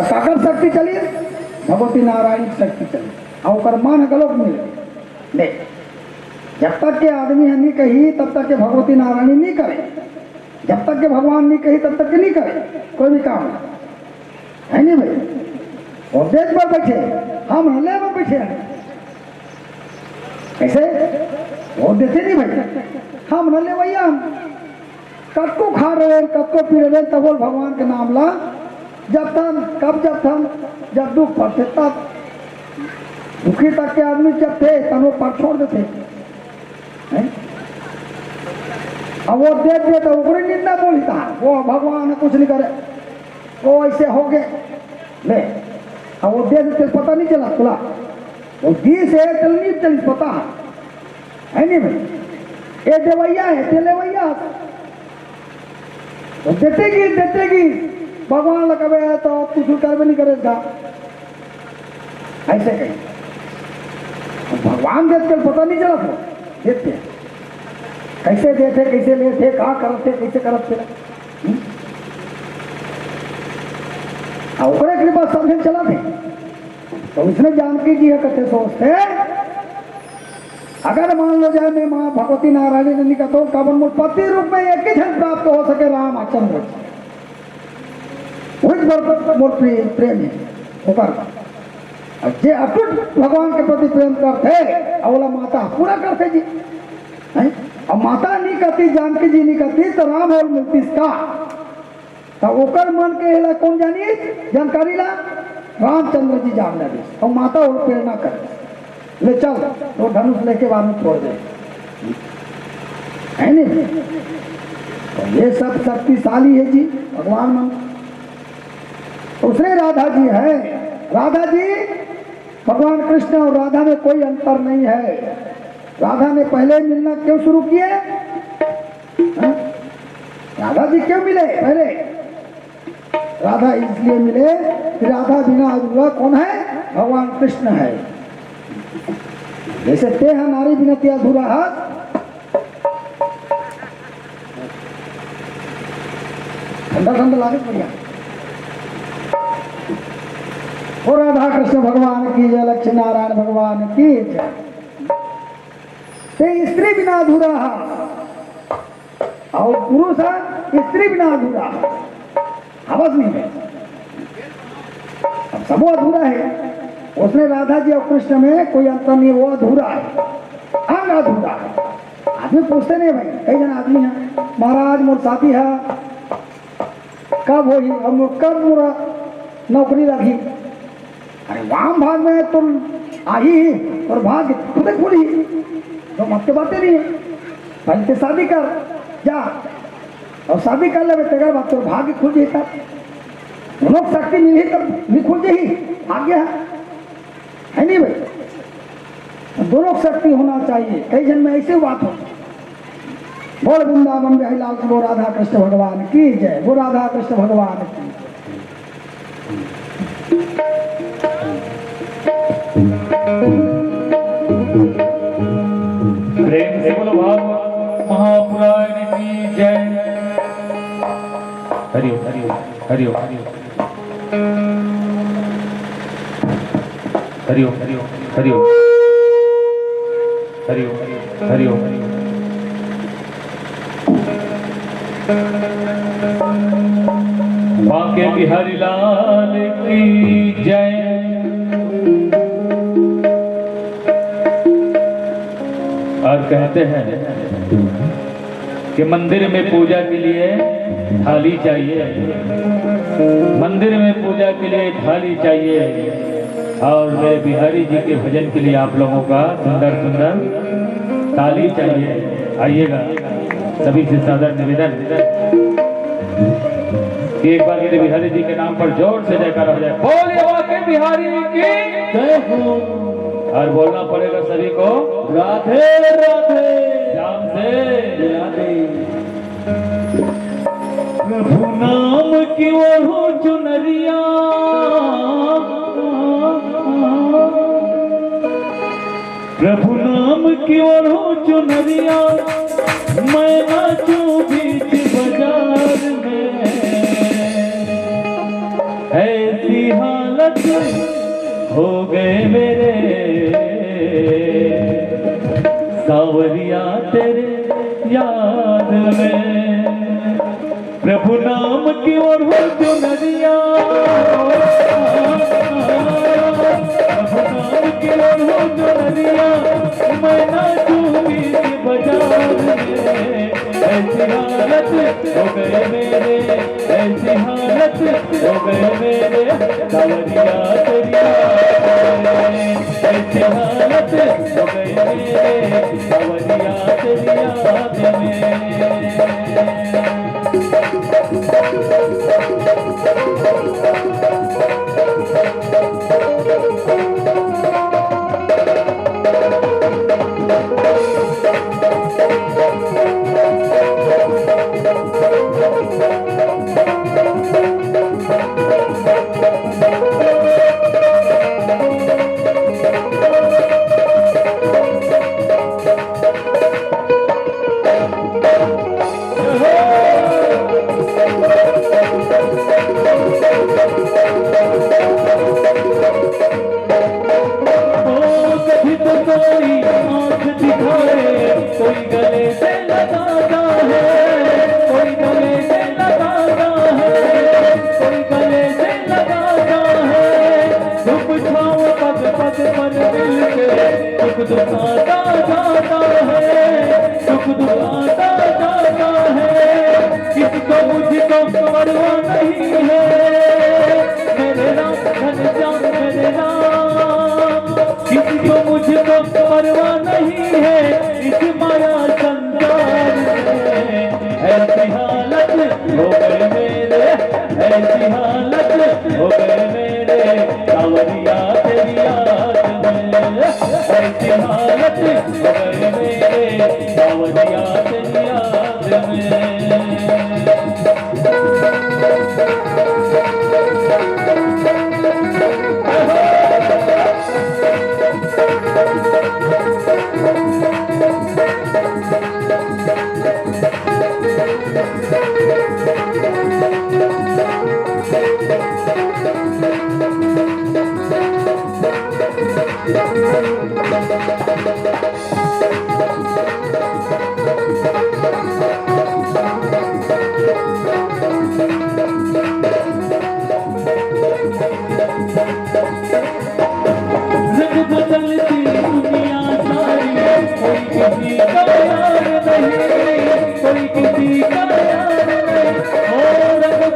काकर शक्ति चली, भगवती नारायण की शक्ति चली और मान गलोक मिले। जब तक के आदमी नहीं कही तब तक के भगवती नारायणी नहीं करे, जब तक के भगवान नहीं कही तब तक के नहीं करे कोई भी काम है नहीं भाई। और देश पर बैठे हम हले में बैठे हैं कैसे वो देते नहीं भाई, हम हले भैया हम कत्को खा रहे कत्को पी रहे तब बोल भगवान के नाम ला। जब जब दुख पड़ते तब दुखी तक के आदमी जब थे तब वो पर छोड़ देते। अब वो देख दे तो ऊपरी निंदा बोली था, वो भगवान कुछ नहीं करे वो ऐसे हो गए ले। अब वो दे देते पता नहीं चला खुला, वो दी से चल नहीं चल पता है नहीं भाई। ये देवैया है तेलेवैया वो देतेगी भगवान लगावे तो कुछ कर नहीं करेगा ऐसे कहीं। भगवान देते पता नहीं चला था देते कैसे देते कैसे लेते कहाँ करते कैसे करते और कृपा समझे चला थे। तो इसने जानकी जी कहते सोचते अगर मान लो जाए मैं माँ भगवती नारायणी ने निकल तो कवन मूल पति रूप में एक ही क्षण प्राप्त हो सके राम चंद्र मोर प्रेम है होकर जे अटूट भगवान के प्रति प्रेम करते अवला माता पूरा करते जी। और माता नहीं करती जानकी जी नहीं करती तो राम और मिलती इसका तो ओकर मन के ला कौन जानी जानकारी ला रामचंद्र जी जान लगे और माता और प्रेरणा कर ले चल तो धनुष लेके बाद में छोड़ दे, है नहीं? तो ये सब शक्तिशाली है जी भगवान मन। दूसरे राधा जी है, राधा जी भगवान कृष्ण और राधा में कोई अंतर नहीं है। राधा ने पहले मिलना क्यों शुरू किए? राधा जी क्यों मिले पहले? राधा इसलिए मिले कि राधा बिना अधूरा कौन है? भगवान कृष्ण है। जैसे ते है नारी बिना ते अधूरा हाथ, ठंडा ठंडा लागे बढ़िया। ओ राधा कृष्ण भगवान की जय, लक्ष्मी नारायण भगवान की जय। ते स्त्री बिना अधूरा और पुरुष स्त्री बिना अधूरा, आवाज नहीं है, अब सब अधूरा है। उसने राधा जी और कृष्ण में कोई अंतर नहीं, वो अधूरा है, अंग अधूरा है। आदमी पूछते नहीं भाई, कई जन आदमी है, महाराज मोर शादी है कब होगी, अब कब मोरा नौकरी लगी? अरे वाम भाग में तुम आई और भाग खुद खुली, तो मत के बातें नहीं है। पहले से शादी कर जा और शादी कर ले, तेरा बात तो भाग्य खुल जाता, दोनों शक्ति मिली तब भी खुल जाही, भाग्य है नहीं भाई? दोनों शक्ति होना चाहिए। कई जन में ऐसी बात हो। बोल वृंदावन बिहारी लाल की, वो राधा कृष्ण भगवान की जय, वो राधा कृष्ण भगवान की। प्रेम से बोलो भागवत महापुराण की जय। हरिओम हरिओम हरिओम हरिओम हरिओम हरिओम हरिओम हरिओम हरिओम। बांके बिहारी लाल की जय। और कहते हैं कि मंदिर में पूजा के लिए थाली चाहिए, मंदिर में पूजा के लिए थाली चाहिए। और मेरे बिहारी जी के भजन के लिए आप लोगों का सुंदर सुंदर ताली चाहिए। आइएगा, सभी से सादर निवेदन कि एक बार मेरे बिहारी जी के नाम पर जोर से जयकार हो जाए। बोलिए बांके बिहारी की जय हो। और बोलना पड़ेगा सभी को राधे राधे, श्याम से राधे। प्रभु नाम की वो चुनरिया, प्रभु नाम की वो चुनरिया, मैं नाचूं बीच बाजार में। ऐसी हालत हो गए मेरे सावरिया तेरे याद में। प्रभु नाम की ओर हो जो नदिया, प्रभु नाम की ओर हो जो नदिया, मैं नाचूं बीच बाजार में। ऐसी हालत हो गए मेरे, ऐसी हालत हो गए मेरे सावरिया तेरी याद में। ऐसी हालत हो गए मेरे सावरिया तेरी याद में। कोई गले से लगाता है, कोई गले से लगाता है, कोई गले से लगाता है। धूप छाँव पग पग पर मिल के दुख दुखाता जाता है, दुख दुखाता जाता है। किसको मुझको परवाह नहीं है, मेरे राम धन परवाह नहीं है इस माया संसार में। ऐसी हालत हो गए मेरे, ऐसी हालत हो गए मेरे, सावरिया तेरी याद में। ऐसी हालत हो गए मेरे, सावरिया तेरी याद में।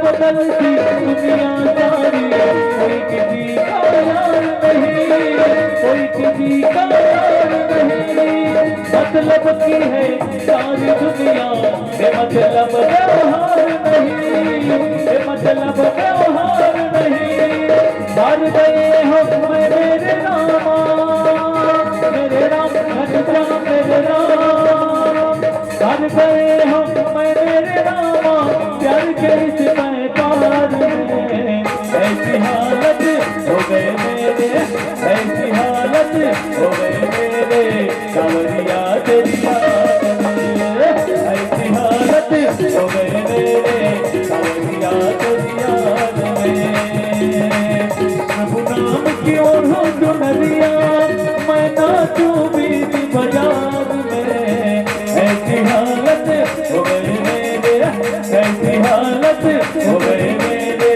बदलती दुनिया सारी, कोई किसी का यार नहीं, कोई किसी का यार नहीं। मतलब की है सारी दुनिया, ये मतलब व्यवहार नहीं, ये मतलब व्यवहार नहीं। हार गए हम मेरे रामा, मेरे राम घनश्याम मेरे राम। हार गए हम मेरे रामा, प्यार के इस पार में। ऐसी हालत हो गए मेरे, ऐसी हालत हो गए मेरे, सावरिया तेरी याद में। ऐसी हालत हो गए मेरे, सावरिया तेरी याद में। प्रभु नाम की ओर हो सुनरिया, मैं नाचूं बीच बाजार में। ऐसी हालत हो गए मेरे, ऐसी हालत हो गए मेरे,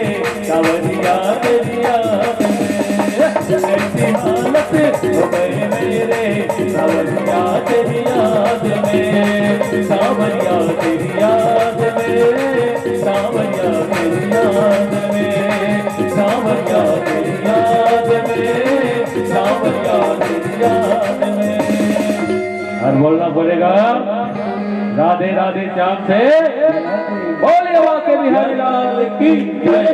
सावरिया तेरी याद में। ऐसी हालत हो गए मेरे, सावरिया तेरी याद में। सावरिया तेरी याद में, सावरिया तेरी याद में, सावरिया तेरी याद में, सावरिया तेरी याद में। और बोलना पड़ेगा राधे राधे चांद से बोले वाके बिहारी लाल की जय।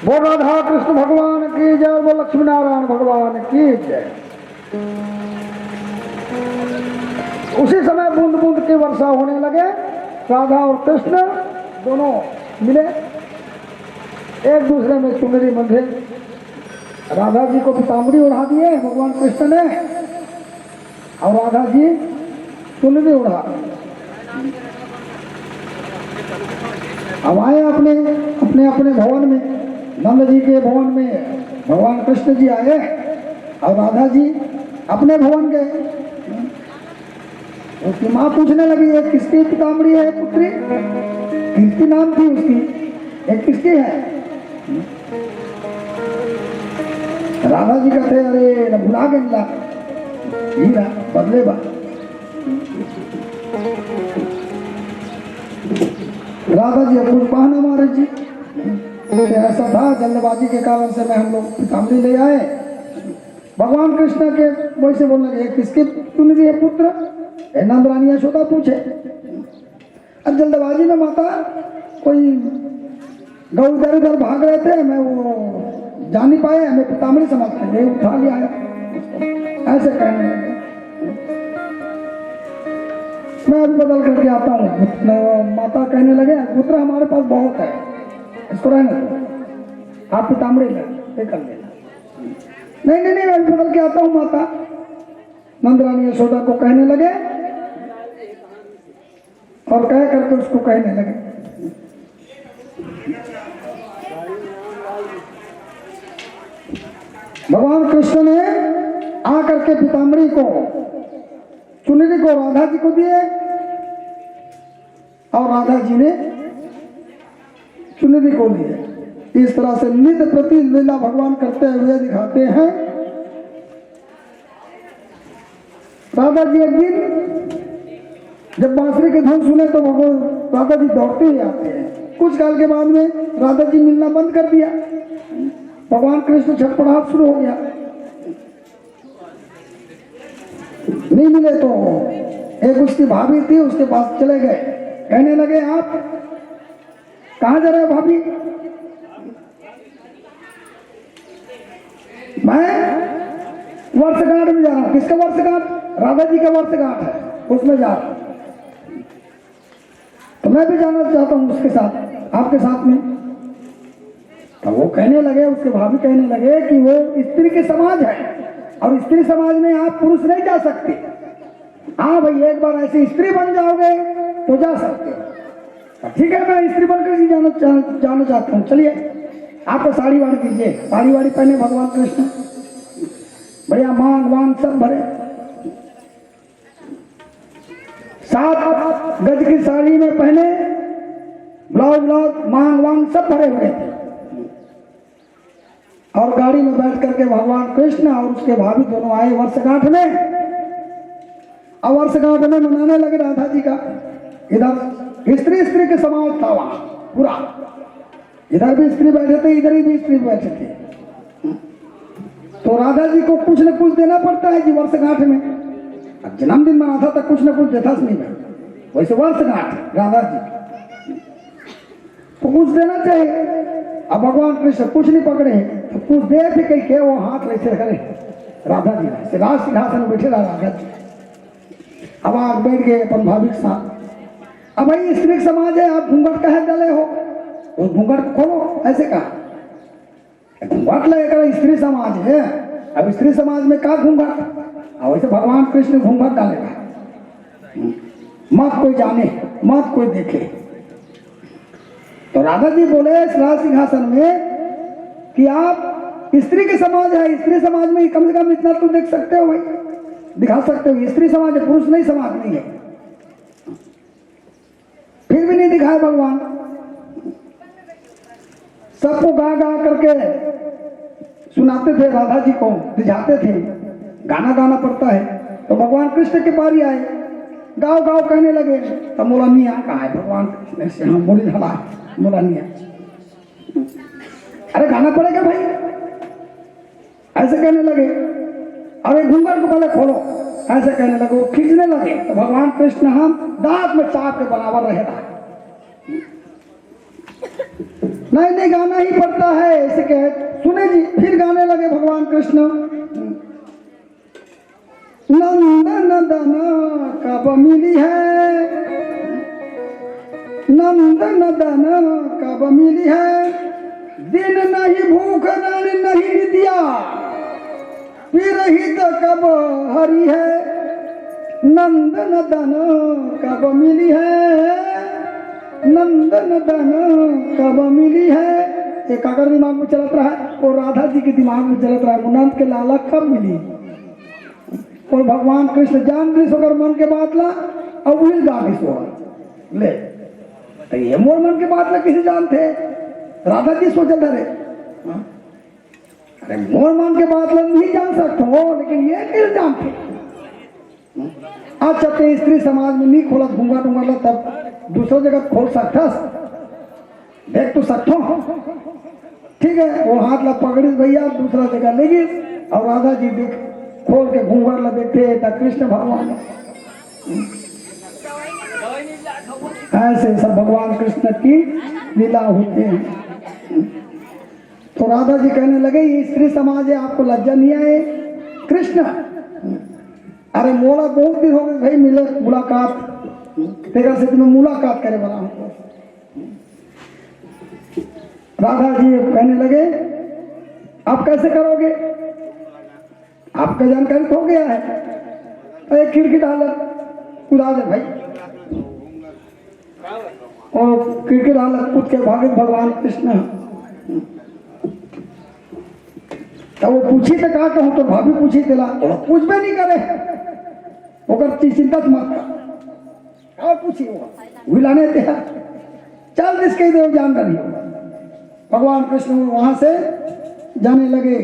बोल राधा कृष्ण भगवान की जय, बोल लक्ष्मी नारायण भगवान की जय। उसी समय बूंद बूंद की वर्षा होने लगे। राधा और कृष्ण दोनों मिले, एक दूसरे में चुनरी बंधे। राधा जी को पीताम्बरी उड़ा दिए भगवान कृष्ण ने, और राधा जी चुनरी उड़ा। अब आए अपने अपने अपने भवन में, नंद जी के भवन में भगवान कृष्ण जी आए और राधा जी अपने भवन गए। उसकी माँ पूछने लगी, ये किसकी पीताम्बरी है पुत्री? कीर्ति नाम थी उसकी, ये किसकी है? राधा जी कहते अरे न भुला गया हीरा बदले बा। राधा जी अब कुछ बहाना मारे जी, ऐसा था जल्दबाजी के कारण से मैं हम लोग पीताम्बरी ले आए। भगवान कृष्ण के वैसे बोलने लगे, किसके चुनरी है पुत्र? नंद रानी यशोदा पूछे। अब जल्दबाजी में माता कोई गौ इधर उधर भाग रहे थे, मैं वो जान नहीं पाए, हमें पीताम्बरी समझते हैं, उठा लिया है ऐसे कहने लगे। मैं अभी बदल करके आता हूँ। माता कहने लगे पुत्र हमारे पास बहुत है, इसको रहने दो, आप पीताम्बरी लेकर लेना। नहीं नहीं नहीं, मैं बदल के आता हूँ माता। नंद रानी यशोदा को कहने लगे और कह करके उसको कहने लगे। भगवान कृष्ण ने आकर के पीताम्बरी को चुनरी को राधा जी को दिए और राधा जी ने चुनरी को लिए। इस तरह से नित्य प्रति लीला भगवान करते हुए दिखाते हैं। राधा जी एक दिन जब बांसुरी की धुन सुने तो भगवान राधा जी दौड़ते ही आते हैं। कुछ काल के बाद में राधा जी मिलना बंद कर दिया, भगवान कृष्ण छटपटाहट शुरू हो गया। नहीं मिले तो एक उसकी भाभी थी, उसके पास चले गए, कहने लगे आप कहाँ जा रहे हो भाभी? मैं वर्षगांठ में जा रहा हूं। किसका वर्षगांठ? राधा जी का वर्षगांठ है, उसमें जा रहा हूं। तो मैं भी जाना चाहता हूं उसके साथ, आपके साथ में। तो वो कहने लगे, उसके भाभी कहने लगे कि वो स्त्री के समाज है और स्त्री समाज में आप पुरुष नहीं जा सकते। हाँ भाई, एक बार ऐसी स्त्री बन जाओगे तो जा सकते हो। ठीक है, मैं स्त्री बनकर ही जाना चाहता हूँ। चलिए, आपको साड़ी वाड़ी कीजिए। साड़ी वाड़ी पहने भगवान कृष्ण, बढ़िया मांग वांग सब भरे, 7 गज की साड़ी में पहने, ब्लाउज मांग वांग सब भरे हुए थे। और गाड़ी में बैठ करके भगवान कृष्ण और उसके भाभी दोनों आए वर्षगांठ में। और वर्षगांठ में मनाने लगे राधा जी का। इधर स्त्री के समाज था वहां पूरा, इधर भी स्त्री बैठे थे, इधर भी स्त्री बैठे थे। तो राधा जी को कुछ न कुछ देना पड़ता है जी वर्षगांठ में। अब जन्मदिन मना था तो कुछ न कुछ देता नहीं में, वैसे वर्षगांठ राधा जी तो कुछ देना चाहिए। अब भगवान कृष्ण कुछ नहीं पकड़े तो कुछ दे भी कहीं के वो हाथ वैसे करे राधा जी से, राज सिंहासन में बैठे राधा जी। अब आप बैठ गए अपन भाभी के साथ। अब भाई स्त्री समाज है, आप घूंघट कहे डाले हो, उस घूंघट को खोलो। ऐसे कहा घूंघट लगेगा, स्त्री समाज है। अब स्त्री समाज में का घूंघट? और वैसे भगवान कृष्ण घूंघट डालेगा, मत कोई जाने मत कोई देखे। तो राधा जी बोले इस राज सिंहासन में कि आप स्त्री के समाज है, स्त्री समाज में कम से कम इतना तो देख सकते हो भाई, दिखा सकते हो। स्त्री समाज है, पुरुष नहीं समाज नहीं है। फिर भी नहीं दिखाए भगवान, सबको गा गा करके सुनाते थे, राधा जी को रिझाते थे। गाना गाना पड़ता है। तो भगवान कृष्ण के पारी आए, गाओ गाओ कहने लगे। तो मोलानिया कहा है भगवान कृष्ण से, हाँ बोली धड़ा मोलानिया। अरे गाना पड़ेगा भाई, ऐसे कहने लगे। अरे घूंघट को पहले खोलो, ऐसे कहने लगे। वो खींचने लगे तो भगवान कृष्ण हम दांत में चाप के बराबर रहेगा। नहीं गाना ही पड़ता है, ऐसे कहे। सुने जी, फिर गाने लगे भगवान कृष्ण। नंदन दना कब मिली है, नंदन दना कब मिली है, दिन नहीं भूख नहीं दिया, विरहित कब हरी है, नंदन दना कब मिली है, नंदन दना कब मिली है। एक अगर दिमाग में चलत रहा है और राधा जी के दिमाग में चलत रहा है, नंद के लाला कब मिली। और भगवान कृष्ण जान रही सोकर मन के बात ला और वही गा भी सो ले। तो ये मोर मन के बात ला किसी जानते? राधा जी सोचे धरे। अरे मोर मन के बात ला नहीं जान सकते हो, लेकिन ये किस जानते? अच्छा तो स्त्री समाज में नहीं खोला घूंगा ढूंगा, तब दूसरी जगह खोल सकता, देख तो सकता। ठीक है, वो हाथ ला पकड़ी भैया, दूसरा जगह लेगी। और राधा जी देख खोल के घूंघट ला देखते कृष्ण भगवान। ऐसे सब भगवान कृष्ण की लीला होते हैं। तो राधा जी कहने लगे ये स्त्री समाज है, आपको लज्जा नहीं आए? कृष्ण अरे मोला बहुत दिन हो गए भाई मिले मुलाकात, तेरा से तुम्हें मुलाकात करे बना हमको। राधा जी कहने लगे आप कैसे करोगे, आपका जानकारी हो गया है। एक खिड़की डाल कूदा दे भाई, और खिड़की डाल कूद के भागे भगवान कृष्ण। तो वो पूछी तो कहा कहूँ, तो भाभी पूछी दिला कुछ भी नहीं करे, ओकर चिंता मत कर। और पूछी वो लाने दे, चल जिसके दे जान रही हो। भगवान कृष्ण वहां से जाने लगे।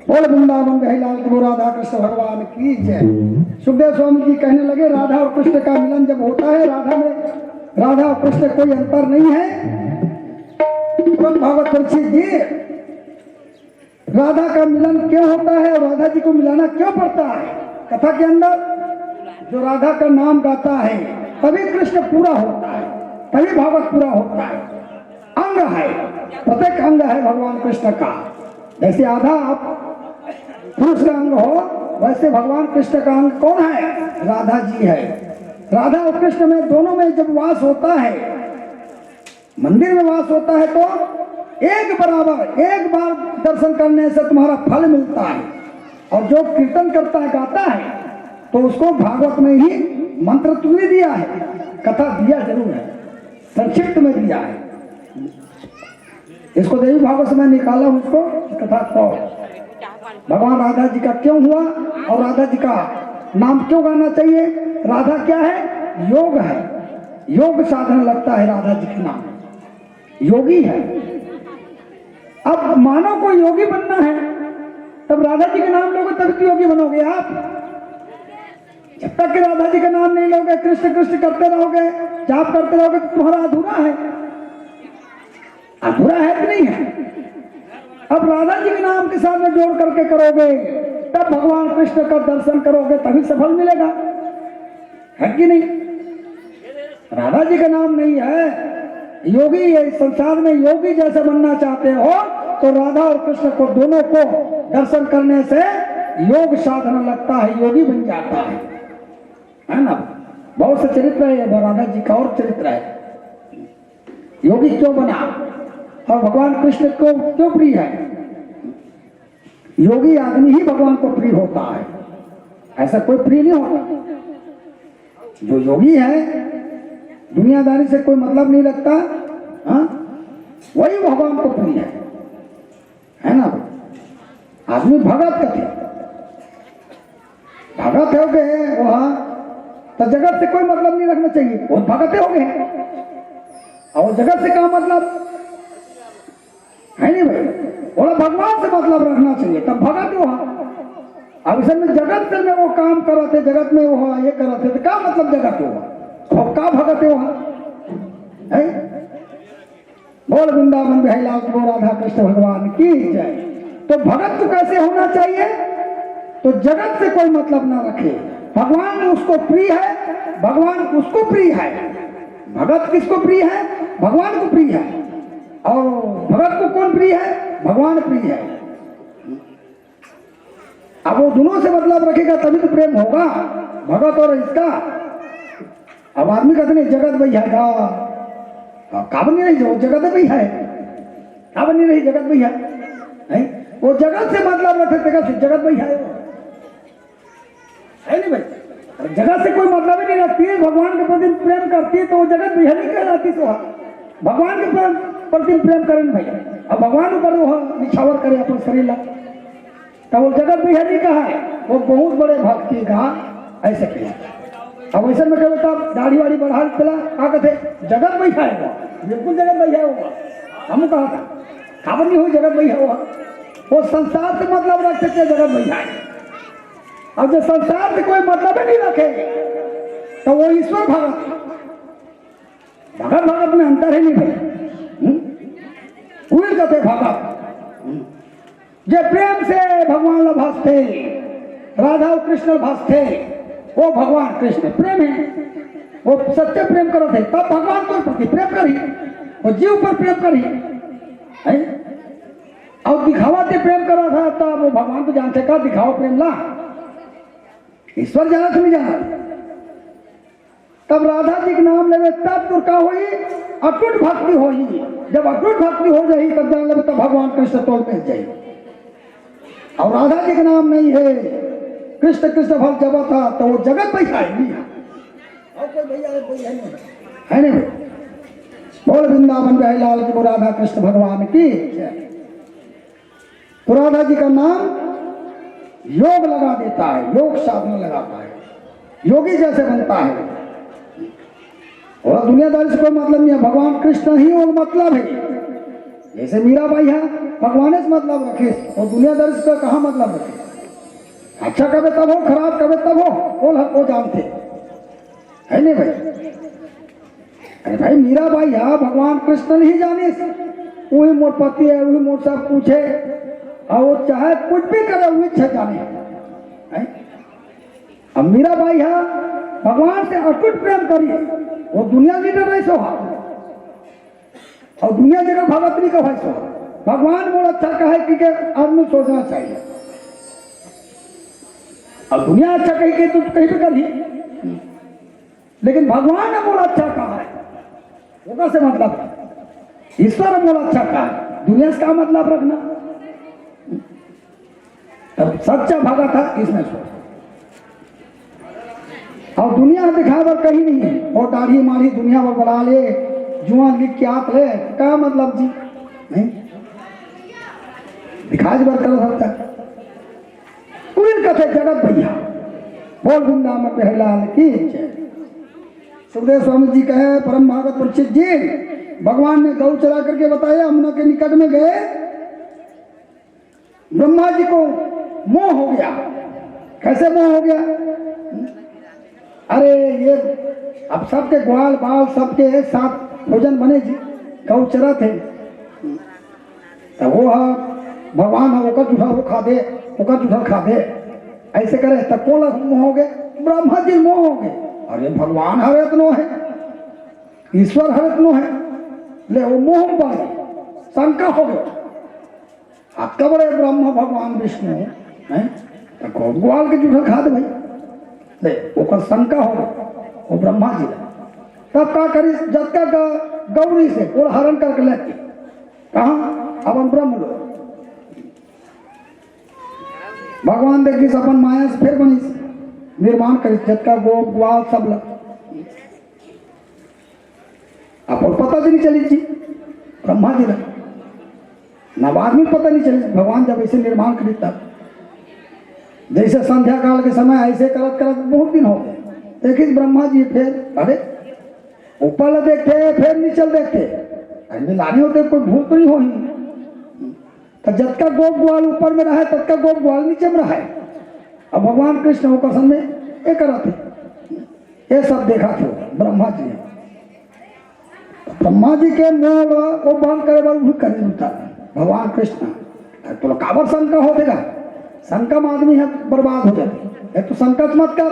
बोल वृंदावन बिहारी लाल की राधा कृष्ण भगवान की जय। सुखदेव स्वामी जी कहने लगे राधा और कृष्ण का मिलन जब होता है, राधा और कृष्ण कोई अंतर नहीं है। भागवत परीक्षित जी, राधा का मिलन क्यों होता है और राधा जी को मिलाना क्यों पड़ता है? कथा के अंदर जो राधा का नाम गाता है तभी कृष्ण पूरा होता है, तभी भागवत पूरा होता है। अंग है, प्रत्येक अंग है भगवान कृष्ण का। जैसे आधा आप पुरुष का अंग हो, वैसे भगवान कृष्ण का अंग कौन है? राधा जी है। राधा और कृष्ण में दोनों में जब वास होता है, मंदिर में वास होता है, तो एक बराबर एक बार दर्शन करने से तुम्हारा फल मिलता है। और जो कीर्तन करता है, गाता है, तो उसको भागवत में ही मंत्र तुमने दिया है, कथा दिया जरूर है, संक्षिप्त में दिया है। इसको देवी भागवत से मैं निकाला उसको कथा को। भगवान राधा जी का क्यों हुआ और राधा जी का नाम क्यों गाना चाहिए? राधा क्या है? योग है, योग साधन लगता है राधा जी का नाम, योगी है। अब मानव को योगी बनना है, तब राधा जी का नाम लोगे तब तो योगी बनोगे आप। जब तक कि राधा जी का नाम नहीं लोगे, कृष्ण कृष्ण करते रहोगे, जाप करते रहोगे, तो तुम्हारा अधूरा है। अधूरा है कि नहीं है? अब राधा जी के नाम के साथ में जोड़ करके करोगे, तब भगवान कृष्ण का दर्शन करोगे, तभी सफल मिलेगा, है कि नहीं? राधा जी का नाम नहीं है, योगी ये संसार में योगी जैसे बनना चाहते हो, तो राधा और कृष्ण को दोनों को दर्शन करने से योग साधन लगता है, योगी बन जाता है ना। बहुत से चरित्र है राधा जी का, और चरित्र है। योगी क्यों बना और भगवान कृष्ण को क्यों प्रिय है? योगी आदमी ही भगवान को प्रिय होता है, ऐसा कोई प्रिय नहीं होता। जो योगी है, दुनियादारी से कोई मतलब नहीं रखता, वही भगवान को प्रिय है ना। आदमी भगत कथे, भगत हो गए वहां, तो जगत से कोई मतलब नहीं रखना चाहिए, वो भगत हो गए। और जगत से क्या मतलब है? नहीं भाई, बोला भगवान से मतलब रखना चाहिए, तब भगत हुआ। अब इसमें जगत से में वो काम कर रहे थे, जगत में वो ये कर रहे थे, तो क्या मतलब जगत हुआ और क्या भगत हुआ है? बोल वृंदावन बिहारी लाल की राधा कृष्ण भगवान की जय। तो भगत को कैसे होना चाहिए? तो जगत से कोई मतलब ना रखे, भगवान उसको प्रिय है, भगवान उसको प्रिय है। भगत किसको प्रिय है? भगवान को प्रिय है। और भगत को कौन प्रिय है? भगवान प्रिय है। अब वो दोनों से मतलब रखेगा तभी तो प्रेम होगा, भगत और इसका। अब आदमी कहते नहीं जगत भैया का बनी रही, जो जगत भैया है, का बनी रही जगत भैया है। वो जगत से मतलब रखे, जगत भैया है नहीं भाई। जगत से कोई मतलब ही नहीं रखती है, भगवान के प्रति प्रेम करती है, तो वो जगत भैया नहीं कहलाती। तो भगवान के प्रति प्रेम करें भाई, अब भगवान ऊपर वो निछावर करे अपन शरीर ला, तो वो जगत भैया नहीं कहा है, वो बहुत बड़े भक्ति का ऐसे किया। अब वैसे में कहे तब दाढ़ी वाड़ी बढ़ा चला, कहा कहते जगत भैया है, बिल्कुल जगत भैया होगा। हम कहा था खबर नहीं हुई जगत भैया हुआ, वो संसार से मतलब रख सकते जगत भैया है। अब जो संसार से कोई मतलब ही नहीं रखेंगे तो वो ईश्वर भगत, भगत भगत में अंतर ही नहीं भाई। पूरी कहते भगत जो प्रेम से भगवान लभासते, राधा और कृष्ण भासते, वो भगवान कृष्ण प्रेम है। वो सच्चे प्रेम करो थे, तब भगवान को प्रति प्रेम करी, वो जीव पर प्रेम करी। और दिखावा से प्रेम करा था, तब वो भगवान को जानते का दिखाओ प्रेम ला, ईश्वर जाना से नहीं जाना। तब राधा जी के नाम लेवे, तब तो क्या हुई? अटूट भक्ति होई। जब अटूट भक्ति हो जाए तब जान ले, तब भगवान कृष्ण तोड़ पहुंच जाए। और राधा जी का नाम नहीं है, कृष्ण कृष्ण भक्त जब था, तो वो जगत भैया है, और कोई भैया है नहीं। बोल वृंदावन बिहारी लाल की राधा कृष्ण भगवान की। तो राधा जी का नाम योग लगा देता है, योग साधना लगाता है, योगी जैसे बनता है। और दुनियादारी से कोई मतलब नहीं है, भगवान कृष्ण ही वो मतलब है। जैसे मीराबाई है भगवान से मतलब रखे और दुनियादारी से कहाँ मतलब रखे। अच्छा कबे तब हो, खराब कबे तब हो, वो जानते है नहीं भाई। अरे भाई मीराबाई है भगवान कृष्ण नहीं जाने, वही मोर पति है, वही मोर सब कुछ है, और वो चाहे कुछ भी करे वही इच्छा जाने है। अब मीराबाई है भगवान से अटूट प्रेम करिए, वो दुनिया लीडर नहीं सो और दुनिया जगह भगत नहीं का भाई सो। भगवान मोर अच्छा कहे कि आदमी सोचना चाहिए, और दुनिया अच्छा कही के तो कहीं भी करी, लेकिन भगवान ने मोर अच्छा कहा है वो से मतलब ईश्वर ने मोर अच्छा कहा है, दुनिया से क्या मतलब रखना। तब सच्चा भगत है इसमें सोच, और दुनिया दिखावर कहीं नहीं है। और दाढ़ी माढ़ी दुनिया पर बढ़ा ले, जुआ लिख के आत ले, क्या मतलब जी नहीं दिखाज बर कर सकता पूरी कथे जगत भैया बोल वृंदावन में पहलाल की जय। सुखदेव स्वामी जी कहे परम भागवत परीक्षित जी, भगवान ने गौ चरा करके बताया, यमुना के निकट में गए, ब्रह्मा जी को मोह हो गया। कैसे मोह हो गया? अरे ये अब सबके ग्वाल बाल सबके एक साथ भोजन बने जी, गौ चरा थे, तो वो भगवान है वो जूठा वो खा दे, वो जूठा खा दे, ऐसे करे तब कौन मोह हो गए? ब्रह्मा जी मोह हो गए। अरे भगवान हर इतनो है, ईश्वर हर इतनो है, ले वो मोह पड़ गए, शंका हो गए। आपका बड़े ब्रह्म भगवान विष्णु है तो ग्वाल के जूठा खा दे भाई, ले वो शंका हो गई वो ब्रह्मा जी। तब का करी जत्का का गौरी से वो हरण करके लेती कहा अपन ब्रह्म लोग। भगवान देखी अपन माया से फिर बनी निर्माण करी जत्का गो ग्वाल सब लग। अपन पता भी नहीं चली जी ब्रह्मा जी ना बाद में पता नहीं चली। भगवान जब ऐसे निर्माण करी तब जैसे संध्या काल के समय ऐसे करत करत बहुत दिन हो गए, देखिए ब्रह्मा जी फिर अरे ऊपर देखते फिर नीचे देखते, अरे लाने होते कोई भूल तो नहीं हो। तो जब का गोप ग्वाल ऊपर में रहा तब का गोप ग्वाल नीचे में रहा। अब भगवान कृष्ण वो प्रसन्न में ये करा थे, ये सब देखा थे ब्रह्मा जी ने। ब्रह्मा जी के मोह वो बंद करे बार भी कर देता भगवान कृष्ण। तो काबर शंका हो देगा, शंका में आदमी है बर्बाद हो जाते। एक तो शंका मत कर,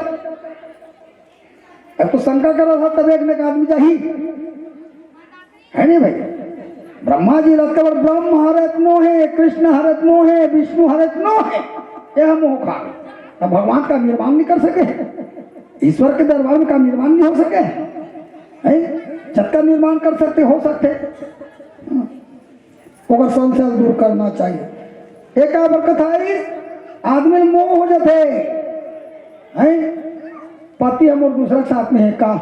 एक तो शंका कर रहा था तब एक ने आदमी चाहिए है नहीं भाई। ब्रह्मा जी लत्कर ब्रह्म हरत्नो है, कृष्ण हरत्नो है, विष्णु हरत्नो है, यह मोह खा गए। तब भगवान का निर्माण नहीं कर सके, ईश्वर के दरबार में का निर्माण नहीं हो सके, छत का निर्माण कर सकते हो सकते अगर संशय दूर करना चाहिए। एक बरकत है आदमी मोह हो जाते हैं, पति हम और दूसरा साथ में है का